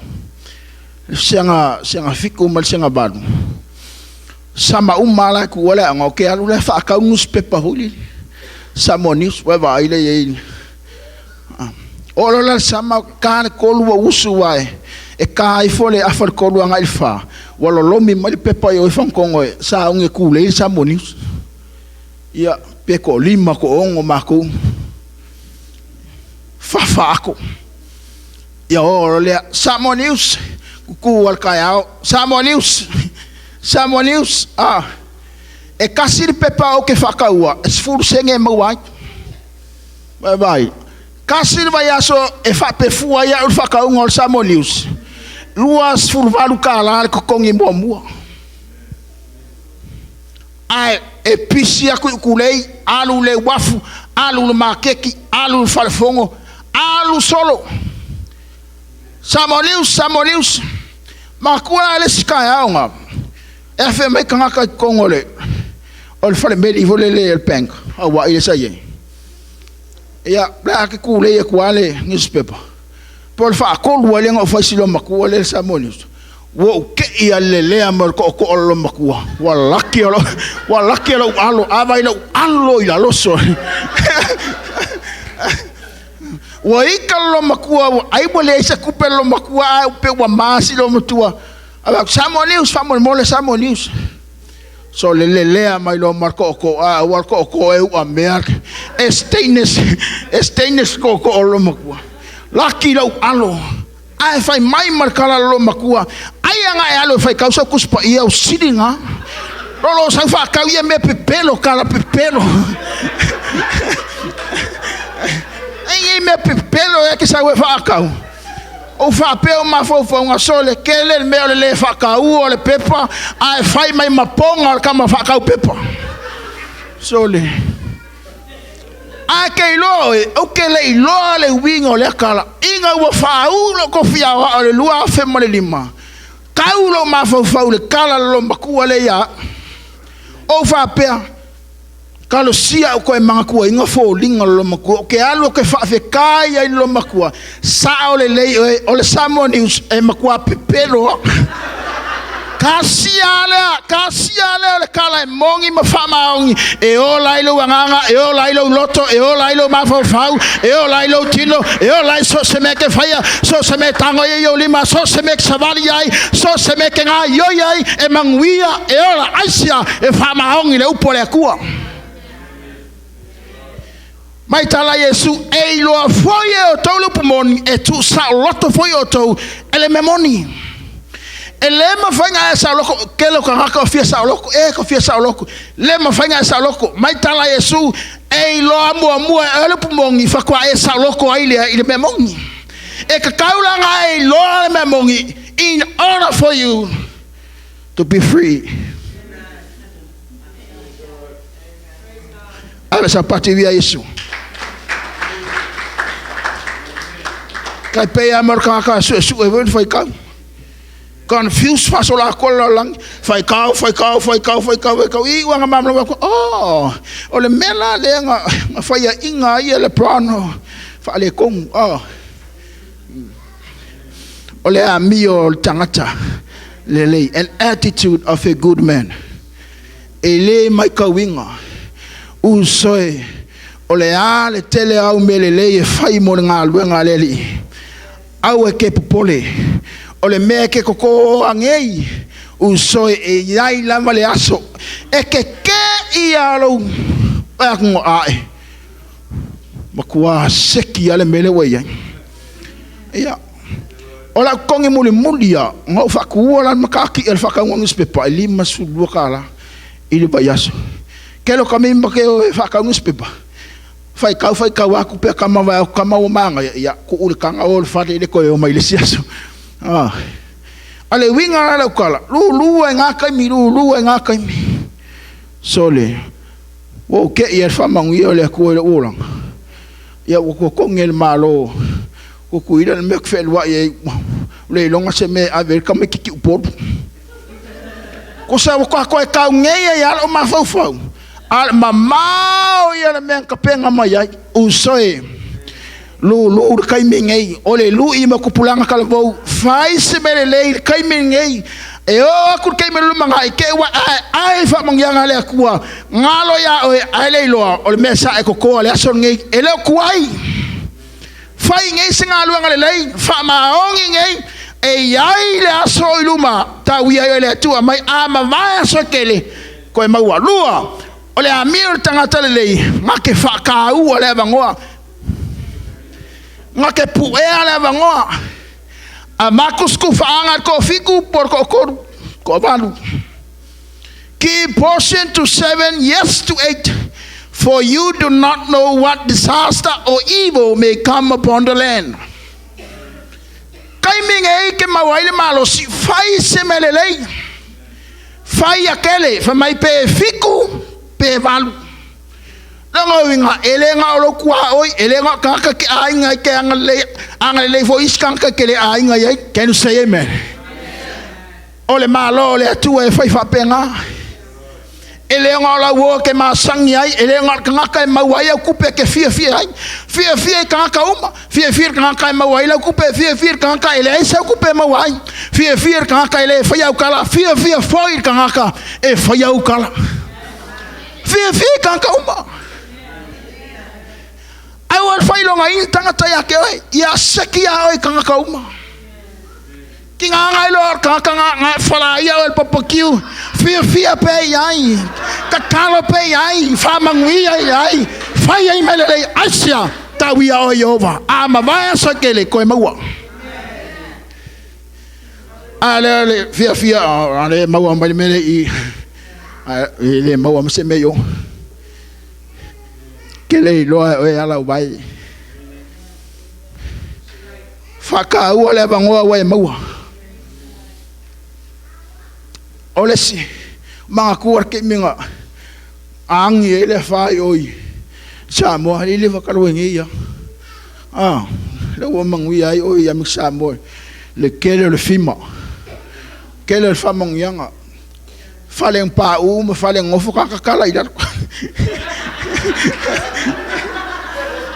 sianga fiku mal sianga badu sama umala ku wala ngo ke alu le fa ka newspaper huli sama news wa va ile ye olola sama kan ko lu usu wa e ka ifole afal ko lu ngai fa wala lomi mal pepa yo fon kongo sa unge ku le sama news ia pe ko lima ko ongo mako Fafako. Ya olha, Samonius, ku alcaiao, Samonius. E kasir pepa o ke fakaua, esfur senge mawai. Vai. Kasir vai aso e fa pefua ya o fakaunga o Samonius. Luas furvalu kala ko kongi bomua. Ai e pisia ku kulei, alu le wafu, alu le makeki, alu le falfongo. Alu solo Samonius makua le skaya nga e fe me kanga ka kongole ol fale me di vole le peng awa ile saye ya bla ke ku le ku ale newspaper pol fa ko wale nga fa silo makua le Samonius wo ke ia le amor ko lo makua walaki lo alo ava ilo alo ila loso wa ikalo makua ai bole se kupelo makua pe wa masi lo mutua aba Samonius famol mole Samonius so le mai lo marco ko walko ko e wa merk esteines ko lo makua laki lo alo ai fai mai markala lo makua ai anga alo fai causa kuspa ia o sidinga lo sa fa ka ia me pepelo kala pepelo Ai me pelo é que saiu facau. O fapeu ma fo nga sole kele me le facau o le pepa ai fai mai maponga kama facau pepa. Sole. A ke lo o ke le wingo le kala. Inga wo fau lo kofia o le lua fe mo le lima. Kaulo ma fo le kala lo makua le ya. O fapea Kalau sia ko e mangakua inga fo linga lo makua ke alo ke fa fe kai ai lo makua sa ole le Samonius e makua pepelo kasiale le kala e mongi ma fa maongi e o lailo wanganga e o lailo loto e o lailo mafau e o lailo tino e o lai so se me ke faya so se me tango ye yo lima so se me savali ai so se me ke nga yo ai e manguia e o la aisia e fa maongi le upole akua Mai tala Yesu e lo foye o tolu pumoni e tu sa loto foye o tou ele memoni ele ma fanga esa loko kelo ka ka fia sa loko e ka fia sa loko le ma fanga esa loko mai tala Yesu e lo amo ele pumoni fa kwa esa loko ile memoni e ka kaula nga e lo memoni in order for you to be free ala sa pati via Yesu Kai pe amor ka su even fai ka confused fasola kola lang fai ka I wanga mamlo ko ole mela le nga fai inga ia le plano fa le kong ole amio tangata le an attitude of a good man ele mai ka winga usoi ole ale tele au melele e fai mo nga luenga leli au ke popole ole me ke koko angei uso e yai la male aso e ke ia lo ngo ai makua seki ale mele we ya ola kongi muli ya ngo fa ku ola makaki el fa ka ngo spepa lima su lokala ile bayaso ke lo kamimba ke fa ka ngo spepa fai kau aku pe kama o manga ya ku ul kanga o fate le ko o mai le siaso ale winga la kala lu nga kai mi sole o ke ia fa mangi o le ko le ulang ya ko ngel malo ko kuida me fel wa ye le longa se me aver kama ki por ko sa ko ka ngei ya o ma fau al mamao ia me ka penga mai u soe lu kai mingei ole lu I ma kupulanga kala vo fai se me le kai mingei e o ku kai me lu manga ke wa ai fa mangyanga le akua ngalo ya o ai le lo o me sa e ko le aso ngei ele kuai fai ngei singa lu ngale le fa maongi ngei e ai le aso iluma ta wi ai le tu mai ama va so kele ko e maua lua ole amir tangata le ngake fa ka u ole bangoa ngake pu e ale bangoa a makus ku faanga ko fiku por ko balu key portion to 7 yes to 8 for you do not know what disaster or evil may come upon the land kai minge ke mawaile malo si fai semelele fai akele fa mai pe fiku pe balu Lango winga elenga olo kwa oi elenga kaka ki ainga ke angale fo iskanka ke le ainga ye can you say amen ole malo le tu e fai fa penga elenga la wo ke ma sangi ai elenga kaka ma waya kupe ke fie kaka uma fie kaka ma waya kupe fie kaka ele sa kupe ma waya fie kaka ele fa ya kala fie foi kaka e fa ya kala fie kaka uma ai wa fai longa in tangata ya ke ya seki ya oi kanga kauma kinga ngai lor kanga nga fala ya el papakiu fia pe ai kakalo pe ai fa mangui ai fai ai mele asia tawi ya oi over ama vai sakele ko maua ale fia ale maua mbali mele I le maua mse meyo kele lo e ala vai faka o le bangoa wa maua ole si manga kuar ke minga ang ele fai oi sa mo ile fa kalo ngi ya le wo mangui ai oi ya misa mo le kele le fima kele le fama nganga fale pa ma fale ngofo kala ida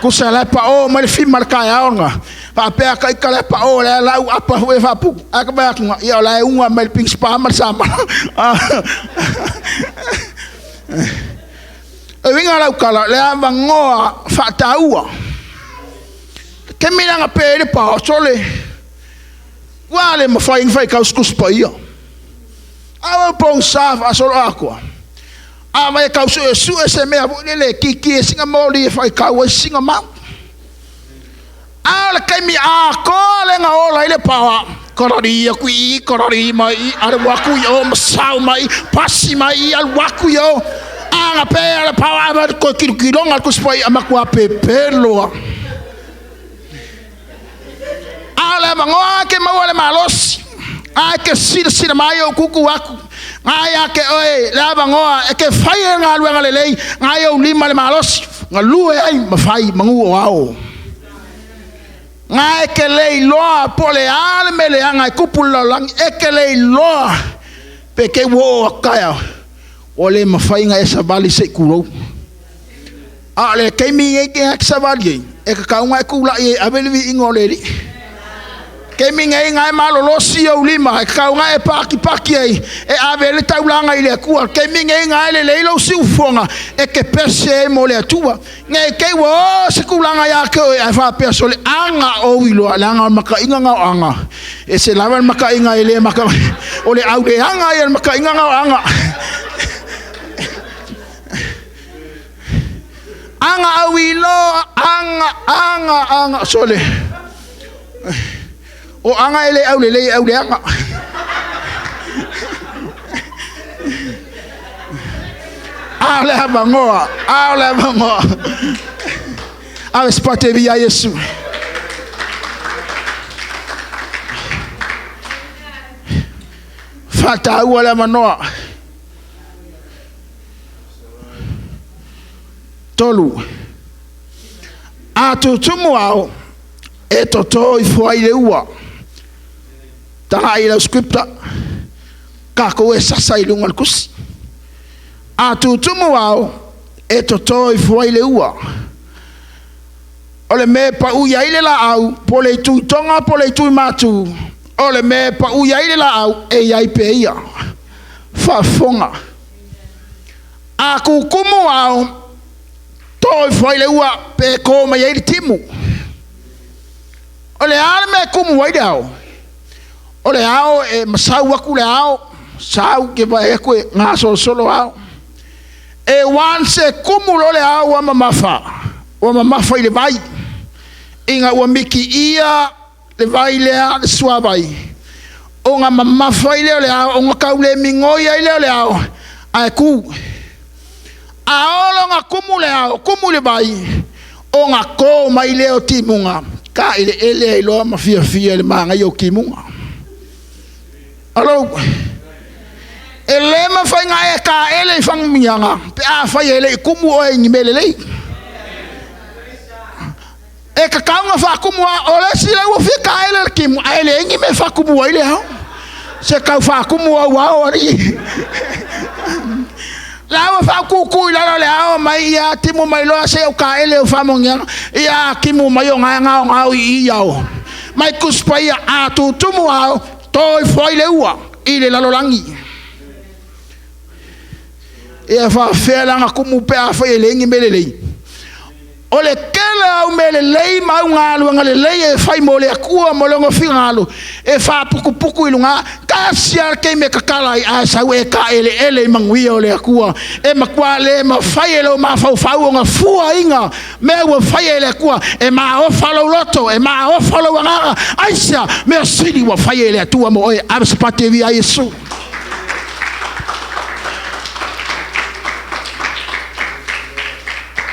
kusala pa o mal fi marka ya onga pa pe ka kala pa o la apa we fa pu akba ya la unga mal ping spa mal sama e winga la kala le bangoa fa taua ke mina nga pe pa sole wale ma fa ka skus pa ia awa pong saf asol aqua ama e kausu e su ese mea le kiki e singa moli e fai kau e singa mau ala kai mi a kole nga ola ile pawa korari mai ala waku yo masau mai pasi mai ala waku yo ala pe ala pawa ma ko kilonga ko spoi ama ko pepelo ala mangoa ke mawale malos a ke sir mayo kuku waku aya ke oi lava ngoa e ke fai nga lu nga lelei aya u lima le malos nga lu ai ma fai mangu ao nga ke lei loa pole al mele anga kupula lang e ke lei loa pe ke wo kaya ole ma fai nga esa bali se kuro ale ke mi e ke sa bali e ka nga ku la e abeli ingoleli ke mi ngai malo lo si o lima ka nga e paki ai e avele taulanga ile ku ke mi ngai le lo si ufonga e ke pese mo le tua ngai ke wo se kulanga ya ke e fa peso le anga o ilo alanga maka inga nga anga e se lawan maka inga ile maka ole aude anga ya maka inga nga anga anga o ilo anga sole o anga ele aude anga ale bangoa Ave spate via Yesu. Fata wala manoa. Tolu. Atu tumu ao. E toto I fuai le ua. Taha I la scripta. Kako e sasa I lungal kusi. Atu tumu ao. E toto I fuai le ua. Ole me pa uia ile la au. Pole tu tonga pole tu matu. Ole me pa uia ile la au. E iai pe ia. Fafonga. Aku kumu au. Toi foi le ua pe ko ma ye timu. Ole ar me kumu wai dau. Ole ao e masau aku le ao. Sau ke vai e ko nga solo ao. E wan se kumu le ao wa mamafa. Wa mamafa ile vai. Inga wa miki ia le vai le a sua vai. O nga mamafa ile le ao nga ka le mingoia ile le ao. Ai ku aolo nga kumule vai o nga ko mai leo timunga ka ele lo ma fia le manga yo kimunga alo ele ma fa nga e ka ele fang mianga pe a fa ele kumu o ni melele e ka nga fa kumu o le si le wo fi ka ele kimu ele ni me fa kumu ele ha se ka fa kumu wa ori la fa kuku la le ao mai ya timu mai lo se o ka ele o fa monga ya kimu mai nga iao mai kuspa ya atu tumu ao toi foi le ua ile la lolangi e fa fela nga kumu pe a fa ele ngi melele ole kela o melele ma ngalo ngale le e fai mole akua molongo fingalo e fa puku ilunga kasia ke me kakala a sa we ka ele mangui ole akua e makwale ma fai ele ma fa nga fua inga me wo fai ele akua e ma o falo loto e ma o falo nga aisha me sidi wo fai ele tua mo e abspate via Yesu.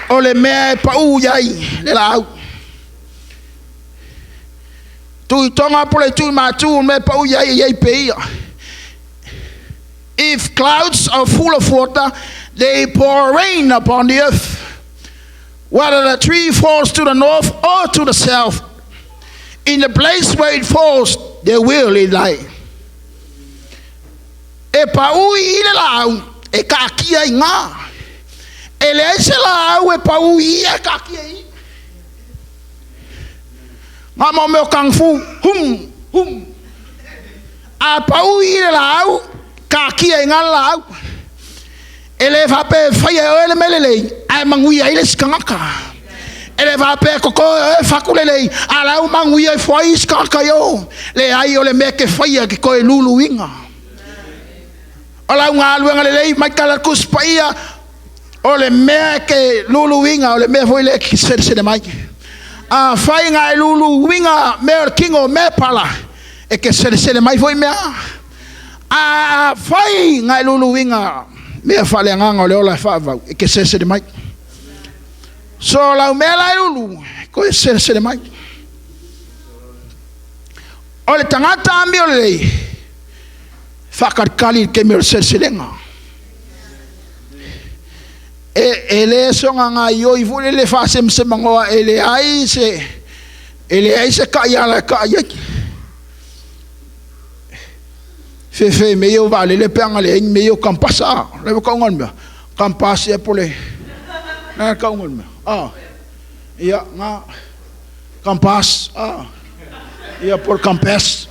Ole me pa uyai le lau tu tonga pole tu matu me pa uyai ye peia. If clouds are full of water, they pour rain upon the earth. Whether the tree falls to the north or to the south, in the place where it falls, there will it lie. E pa ui le lau e ka kia inga. Ele se la au e pa uia ka ki ma mo me kung fu hum a pa uia la au ka ki nga la au ele va pe fa ele melele ai manguia ile skanga ele va pe ko e fa kulele ala u manguia fo iskanga yo le ai ole me ke fa ya ko lulu winga ala nga lu ngale mai kala kuspaia ole me ke lulu winga ole me foi le ki se de mai a fai nga lulu winga me kingo me pala e ke se de mai foi me a fai nga lulu winga me fale nga ole ola fa va e ke se de mai so la me la lulu ko se de mai ole tangata ambi ole fa kali ke me se de nga ele songa nga yo ivule le fa sem mangoa ele ai se ka ya la ka ya fe me yo vale le panga le me yo campasa le ko ngon me campas e pole na ka ngon me ya nga campas ya por campes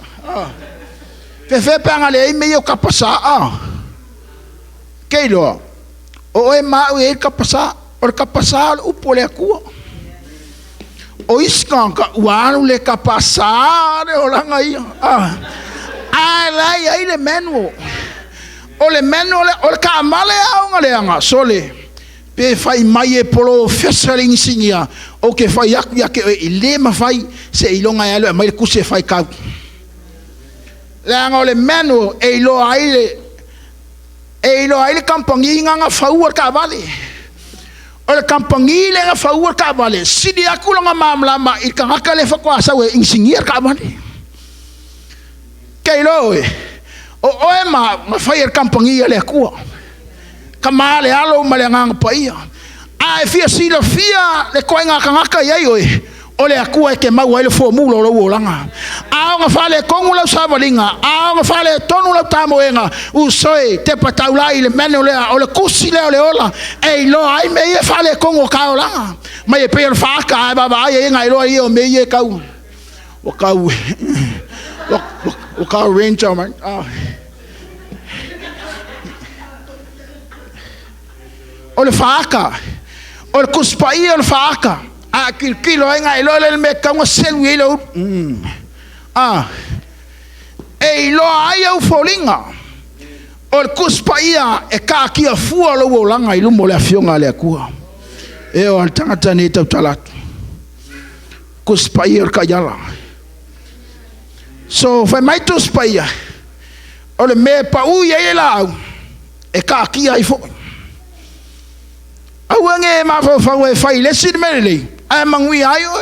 fe panga le me yo campasa que lo o e mau e ka pasa o pole akua o iskanka uanu le ka pasa o langa ia lai le menu o le ka male au ngale anga sole pe fai mai e polo fesaling singia o ke fai ya ke le ma fai se ilonga ya le mai ku se fai ka la anga le menu e lo ai le kampangi nga fa ua ka vale o le kampangi le nga faua ka vale sidi aku longa mamlama I ka ngaka le fakwasa we insinger ka vale kailo o oe ma fire kampangi le aku kamale alo malengang pa ia a fia sila fia le koinga ka ngaka ia oe o le aku e ke mau ele formula lo wolanga a nga fale kongula savalinga a nga fale tonu la tamoenga u soe te pataula ile mene o le kusi le ola e lo ai me e fale kongo kaolanga mai e pe fa ka ba ba e nga lo i o me e kau o kau o kau ranger man o le faaka o le kuspai o le faaka a kilo nga ilo le me ka ngo selu ilo e ilo ai au folinga o le kuspaia e ka kia fua lo wolanga ilu mo le afionga le akua e o tangata ni tau talatu kuspaia ka yala so fa mai tu spaia o le me pa u ye la e ka kia ifo au nge ma fa we fa ile sid mele a mangui ayo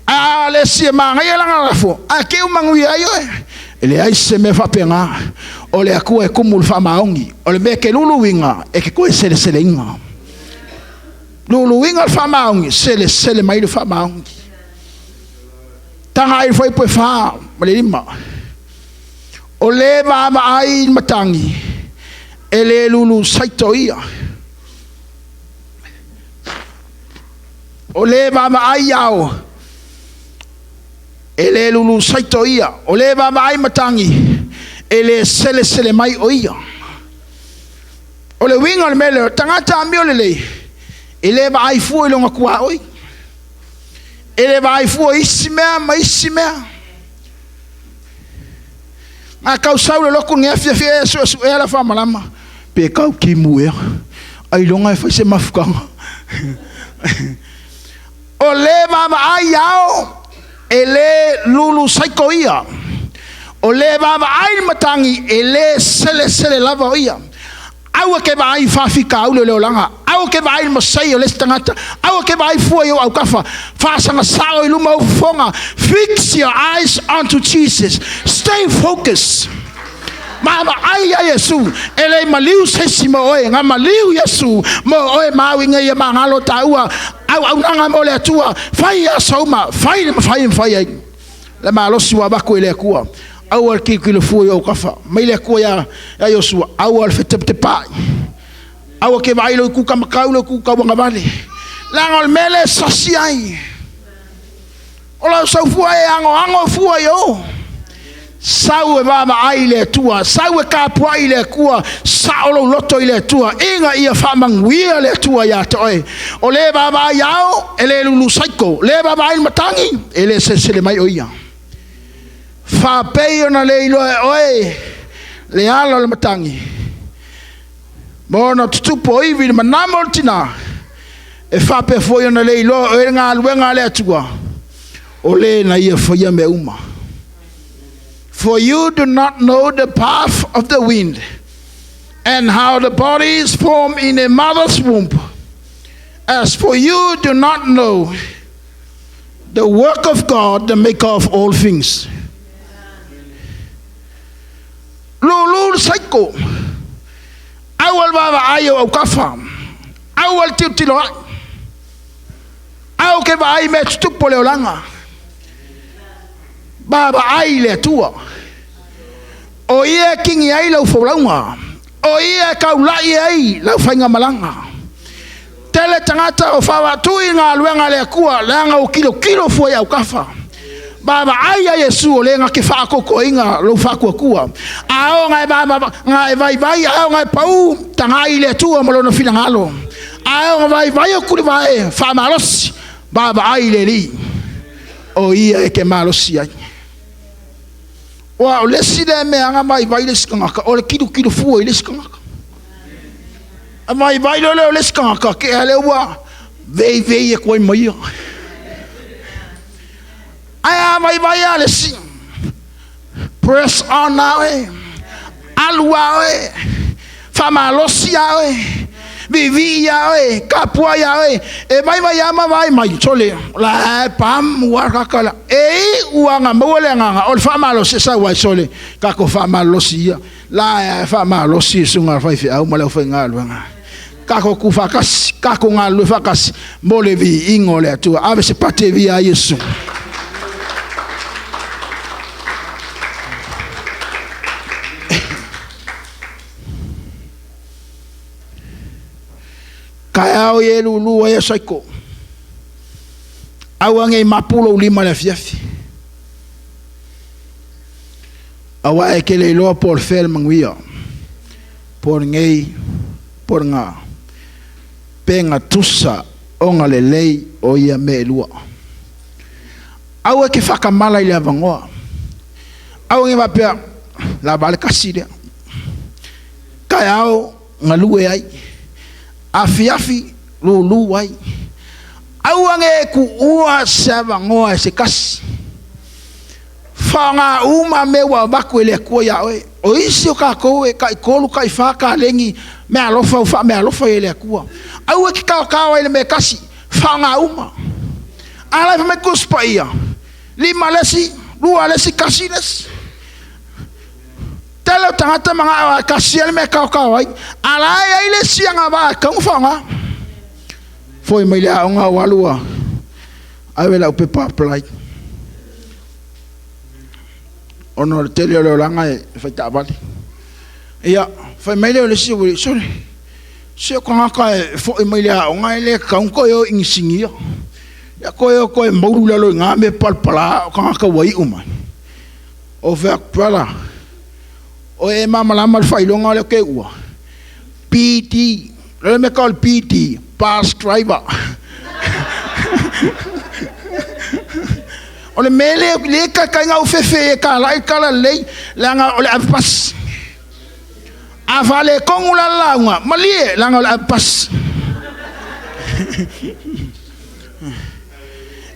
a le si manga yela ngafo a ke mangui ayo ele ai se me fa penga o le aku e kumul fa maongi o le me ke lulu winga e ke ko sele inga lulu winga fa maongi sele mai fa maongi tanga ai foi pe fa le lima o le ma ai matangi ele lulu saitoia o le mama ai ao ele lulu saitoia o le mama ai matangi ele sele mai oia o le winga le mele tangata mi o le ele ba ai fu longa kua oi ele ba ai fu isimea mai isimea a causa le loku nge fia so ela fa malama pe kau ki muer ai longa fa se mafukanga o le mama ai ao ele lulu saikoia o le mama ai matangi ele sele lava oia au ke vai fa fika au le olanga au ke vai masai o le tangata au ke vai fu yo au kafa fa sanga sao ilu mau fonga fix your eyes onto Jesus stay focused mama ai ya Yesu ele maliu sesimo oe nga maliu Yesu mo oe mawinga ya mangalo taua au nanga mo le tua fai ya soma fai le malo siwa bako ile kuwa au al kilo fu yo kafa mai le kuwa ya Yosua au al fete pa au ke vai lo ku kam kaulo ku ka wanga vale langol mele sosiai ola so fu ai ango fu yo saue mama ai le tua saue ka pua ile kua saolo loto ile tua inga ia famang wia le tua ya toe o le baba yao ele lulu saiko le baba il matangi ele sele mai oia fa peio na le ilo oe le ala le matangi bona tutupo ivi manamo tina e fa pe foi na le ilo e nga luenga le tua o le na ia foi me uma. For you do not know the path of the wind, and how the body is formed in a mother's womb. As for you do not know the work of God, the maker of all things. Lulu saiko. Awal baba ayo au kafa. Awal titilo. Aw ke ba ai me tupo le olanga. Baba ai le tua o ia kingi ai lau folaunga o ia kaulai ai lau fainga malanga tele tangata o fawa tui ngā luenga le kua langa o kilo foi au kafa baba ai a Yesu o lenga ke whakoko inga lau whakua kua ao ngai baba ngai vai ao ngai pau tangai le tua malono fina ngalo ao ngai vai o kuri vai whamalosi baba ai le li o ia e ke malosi ai wa o lesi le me anga mai vai le skanga o le kilo fu le skanga a mai vai le skanga ke ale wa vei e koi mai ai mai vai ale si press on now alwa fama losia vivi ya e kapua ya e mai mai ama mai sole la pam waka kala e uanga mole nganga ol fa malo se sa wa sole ka ko fa malo sia la fa malo si sunga fa fi au malo fa ngalo nga ka ko ku fa kas ka ko ngalo fa kas mole vi ingole tu ave se pate vi a Yesu kaya o ye lulu ya saiko awange mapulo lima la fiafi awa e kele lo por fel manguia por ngei por nga penga tusa onga le lei o ia me lua awa ke fakamala ile avangoa awange mapea la vale kasida kaya o ngalue ai afi lulu wai awange ku ua sava ngoa se kas fanga uma mewa bakwele ko ya o isi ka ko e ka ikolu ka ifaka lengi me alofa fa me alofa ele ku awe ki ka ele me kasi fanga uma ala fa me kuspaia lima lesi lua lesi kasines telo tangata manga kasiel me ka wai ala ile sianga ba ka fanga foi mai la nga walua awe la pe pa plai ono tele lo langa fa ta vale ia foi mai le si we sorry se ko ka foi mai la nga ile ka ko yo insingia ya ko yo ko mburu la lo nga me palpala ka wai uma o ver pala o e mama la mal fai longa le ke ua PT le me call PT pass driver ole mele le ka nga fefe ka la lei la nga ole pas avale kongula la malie la nga pas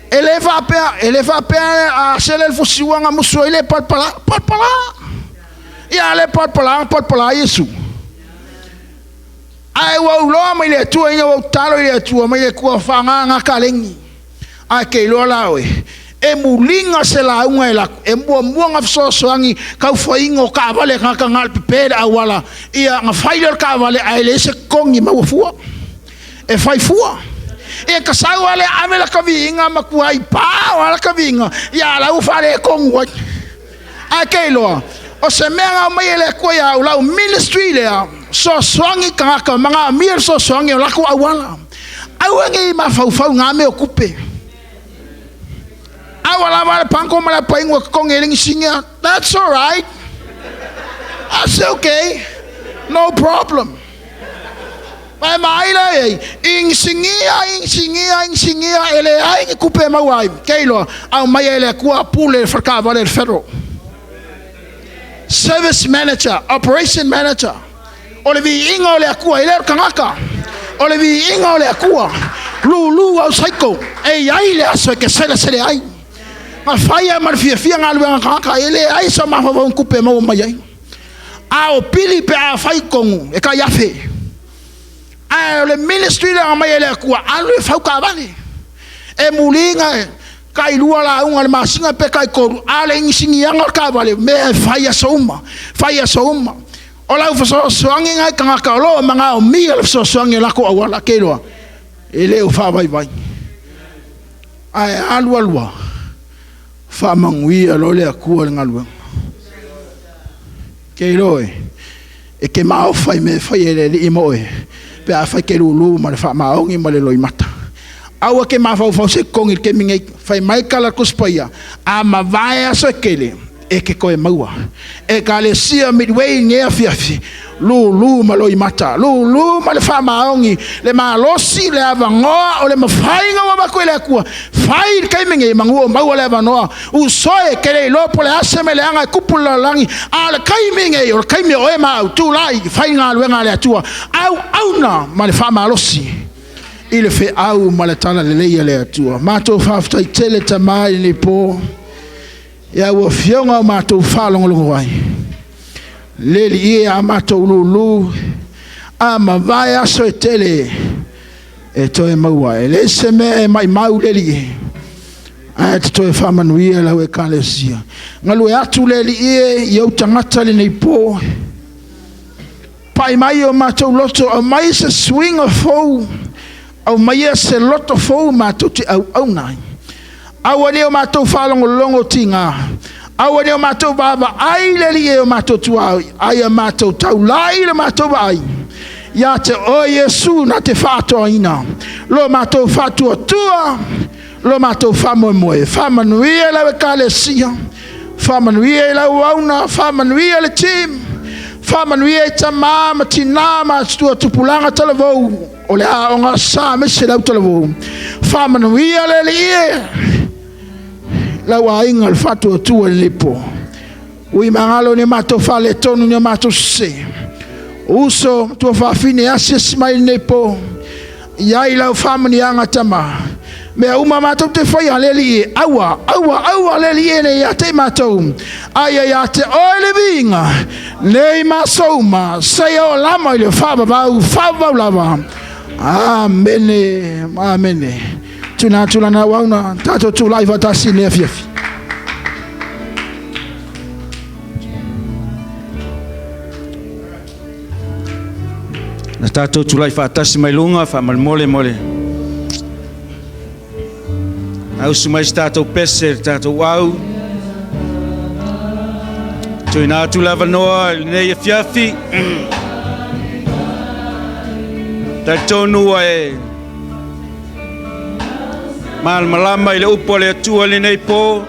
eleva pe a sele fusiwa nga muso ile palpala ya le palpala Yesu ai wa ulo mai le tu ai wa talo le tu mai le ku fanga nga kalengi a ke lo la we e mulinga se la unga la e mo nga so angi ka foingo ka vale ka ngal pepeda awala ia nga failer ka vale ai le se kongi ma fu e fai fu e ka sa wale amela ka vinga makuai pa wala ka vinga ya la u fale kongo a ke lo o se mea mai le ko ya la ministry le so songi ka mga mir so songi la ko awala awangi ma fau nga me okupe awala wala panko mala paingwa ko ngeling singa that's all right that's okay no problem mai mai la insingia ele ai kupe mawai keilo au mai ele ko pule farka vale federal service manager operation manager ole vi inga ole akua ile kangaka ole vi inga ole akua lulu au saiko e ai le aso ke sele ai ma faya mar fia ngalu kangaka ile ai so ma fa kupe mo mai au pili pe a fai kongu e ka yafe ai le ministry la mai ele akua alu fa ka vale e mulinga kai lua la unga le masinga pe kai koru ale insingi anga ka vale me faya soma ola ufa so angi ngai kanga ka lo manga o mi le so angi la ko awala kelo ele o fa vai ai alwa fa mangui lo le ku le ngalu kelo e ke ma o fai me fai ele imo pe a fa ke lu ma fa ma o ngi ma le lo mata awa ke ma fa se kongi ke mingai fai mai kala kuspaia a ma vai so kele e ke koe maua e ka le sia midway nge fiafi lu maloi mata lu ma le fa maongi le malosi le avangoa o le mafainga wa makwele akua fai kai mingai manguo maua le avanoa u soe ke le lopo le aseme le anga kupula langi a le kai mingai o kai mi o e ma tu lai fai nga luenga le atua au na ma le fa malosi ile fe au maletala le leia le atua mato fafta tele tamai ni po ya wo fionga mato falong lo wai leli e a mato lulu ma vai aso e tele e toe maua e le se me e mai mau le li a te toe whamanuia lau e kalesia ngalu e atu le li e i au tangata le nei po pai mai o mātou loto au mai se swing o fou au mai e se loto fou mātou te au nai au ane o mātou whalongo longo tinga au ane o mātou baba ai le li e o mātou tua ai a mātou tau lai le mātou ai ia te o Yesu na te whātua ina lo mātou whātua tua lo mātou whamoemoe whamanuia lau e kalesia whamanuia lau auna whamanuia le tim whamanuia e ta māma tina mātua tupulanga talavou o le aonga sā mese lau talavou whamanuia le lie lau a inga le whātua tua le lipo ui mangalo ne mātou whale tonu ne mātou se uso tua whawhine asia smile nei po iai lau whamani anga tama mea uma mātou te whai a leli e aua leli e nei a te mātou ai a te oele vinga nei māsouma sei o lama i le whababau lava amene tuna na wauna tato tu lai vatasi ne afiafi na tato tu lai vatasi mai lunga fa mole au sumai tato pese tato wau tu na tu lava noa ne afiafi tato no e mal malama ile upo le tua le nei po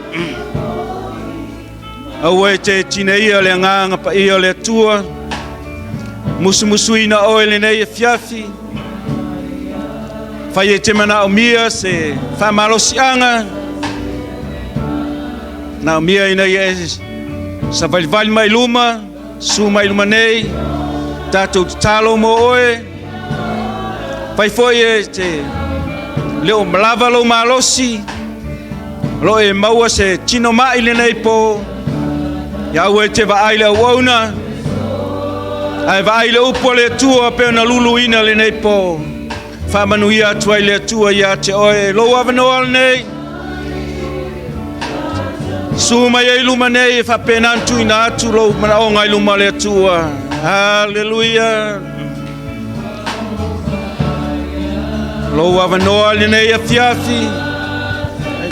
awe te tineia le nganga pa ia le tua musuina o le nei fiafi fai te mana o mia se fa malosianga na mia ina yes sa vai mai luma su mai luma nei tato talo mo oe fai foi te leo malava lo malosi lo e maua se tino mai le nei po ya we te va ai le wona ai va ai le upo le tua pe na lulu ina le nei po fa manuia tua le tua ya te oe lo avano al nei suma ye luma nei fa penantu ina tu lo mana o ngai luma le tua haleluya lo avanoa le nei afiafi.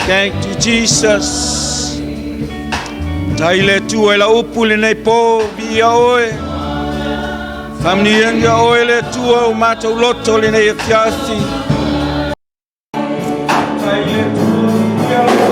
Thank you Jesus. Tai le tu e la upu le nei po bia oe. Famni anga oe le tu o mata loto le nei afiafi. Tai le tu bia oe.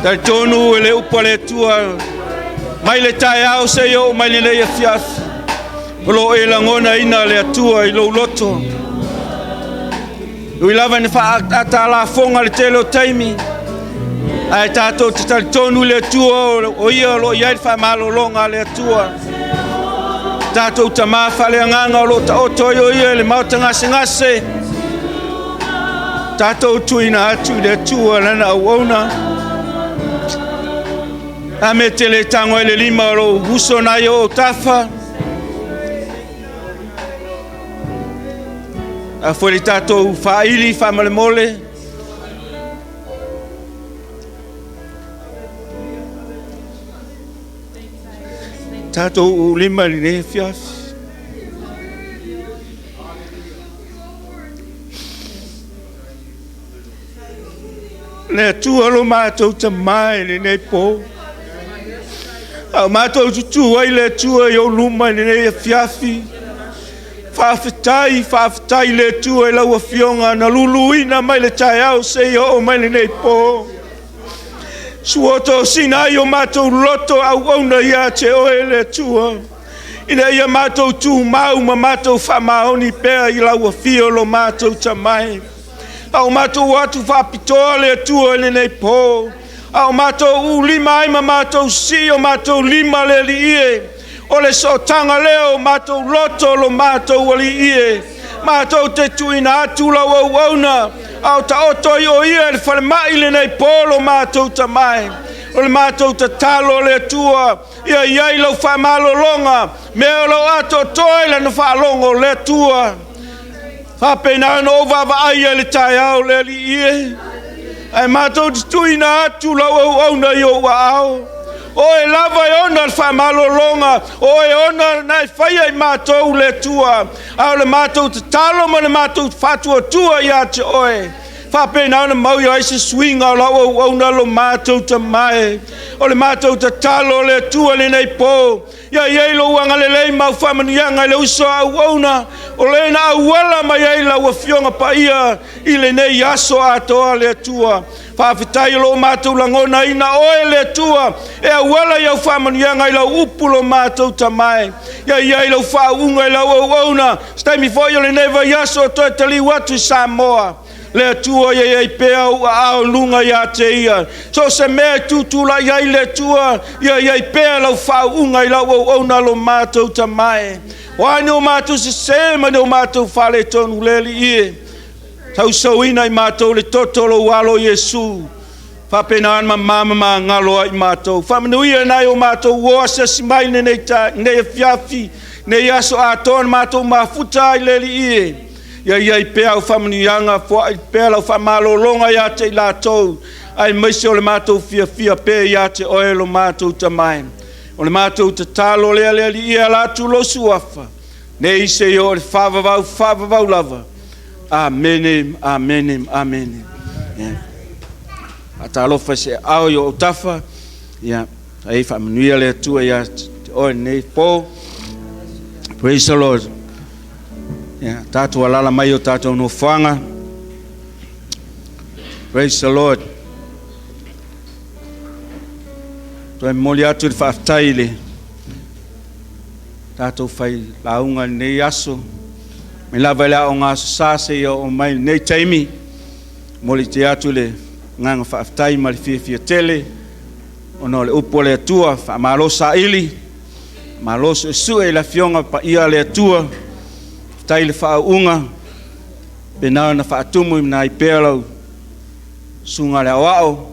Dai tonu le upa le tua mai le tai au se yo mai le ia fiaf. Lo e langona ina le tua I lo loto. Ui lava ne fa ata la fonga le telo taimi. Ai tato te tal tonu le tua o ia lo ia fa malo longa le tua. Tato tama fa le nganga lo ta oto yo ia le mau tanga singase. Tato tuina atu le tua lana uona. Ame tele tango ele lima lo huso na yo tafa. A foi tato faili fa mole mole. Tato lima ni fiaf. Le tu alo mato tamai ni po. Au mato tu ai le tu yo luma ni fiafi. Faafetai le tu e lau afionga na luluina mai le tai au se o mai le nei po. Suoto sina yo mato loto au ona ia te oe le tua. Ina ia mato tu mau ma mato fa maoni pea I lau afio lo mato tamai. Au mato watu fa pitoa le tua le nei po. Au mato u lima ai ma mato si o mato lima le li ie. O le so tanga leo mato loto lo mato wali ie. Mato te tuina atu la wauna. Au ta oto yo ie le fale mai le nei polo mato tamai. O le mato ta talo le tua. Ia iai lau fa malo longa. Mea lo ato toi le no fa longo le tua. Fa pena no vava aia le tai au le li ie. Ai mato te tuina atu la wauna yo wa au. O e lava e ona le whamalo longa. O e ona nai whaia I mātou le tua. Au le mātou te talo ma le mātou te whatua tua ia te oe. Whapena ona mau ia se swinga o lau au na lo mātou te mai. O le mātou te talo le tua le nei po. Ia iei lo wanga le lei mau whamanianga le uso au na. O le na au wala mai ei la wafionga pa ia. I le nei aso atoa le tua. Whawhitai lo mātou langona ina oe le tua. E a wala iau whamanianga I lau upu lo mātou tamai. Ia iei lau whaunga I lau au na. Staimi fo le neva yaso toi tali watu Samoa. Le tua ia pea au lunga ia te ia. So se mea tutula ia le tua. Ia pea lau whaunga I lau au na lo mātou tamai. Wai o mātou se sema o mātou whale tonu leli ie. Tau sauina I mātou le totolo walo Yesu. Whapenaan ma mama ma ngalo I mātou. Whamanuia nai o mātou woa se simai nei fiafi. Nei aso atoan mātou mafuta I leli ie. Ia pea o whamanianga fo I pea lau whamalo longa ia te lātou. Ai maise o le mātou fia pea ia te oe lo mātou tamai. O le mātou te talo lea li ia lātou lo suafa. Nei se o le whavavau lava. Amen, amen, amen. Atalofa se au yo tafa. Ya, ai fa manuia le tua ya o nei po. Praise the Lord. Ya, tatu alala mai o tatu no fanga. Praise the Lord. Toi moli atu le faaftaile. Tatu fai launga nei aso. Me lava le o ngā sase o mai nei taimi. Moli te atu le nganga whaaftai ma le fia tele. Ono le upo le atua, wha malosa ili. Malosa e sue la fionga pa ia le atua. Tai le whaunga. Penao na whaatumu na I pēlau. Sunga le awao.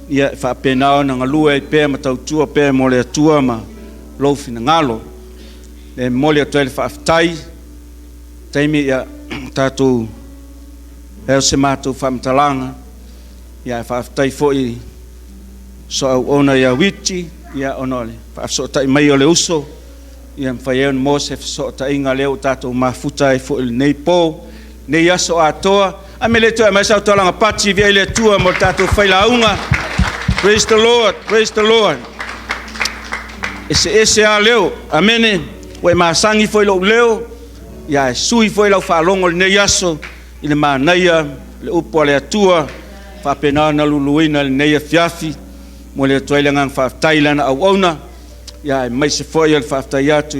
Ia whapenao na ngalua I pēa ma tautua pēa mo le atua ma lofi na ngalo. Le moli atua le whaaftai. Taimi ia tātou eo se mātou whamtalanga. Ia whaaftai foi so au ona ia witi. Ia onole. Whaafsotai mai o le uso. Ia mwhai eon mose whaafsotai inga leo tātou mafutai foi nei pō. Nei aso atoa. Ame le tua mai sau tolanga pati via le tua mo tātou whailaunga. Praise the Lord. Praise the Lord. Ese a leo. Amene. Wai maasangi foi lo leo. Ia sui foi lau whaalongo le nei aso I le mānaia le upo le atua whapena na luluina le nei fiafi mo le toile ngang fa Thailand au ona ya mai se foi al fa taiatu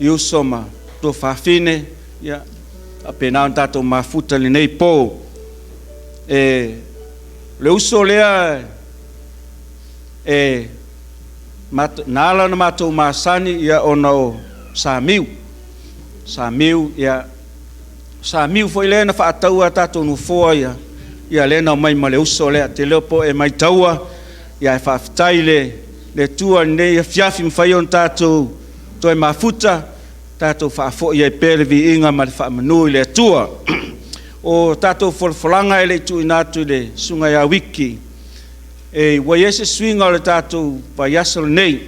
I usoma to fa fine ya apena tato mafuta le nei po le uso lea nala na mato masani ya ono Samiu ya Samiu foi le na fa taua tato no foia ya le na mai male uso le te lepo mai taua ya fa taile le tua nei fiafi mfai on tato to mafuta tato fa fo ia pervi inga mal fa manu le tua o tato folfolanga ele tu inatu le sunga ya wiki wa yese swinga le tato pa yasol nei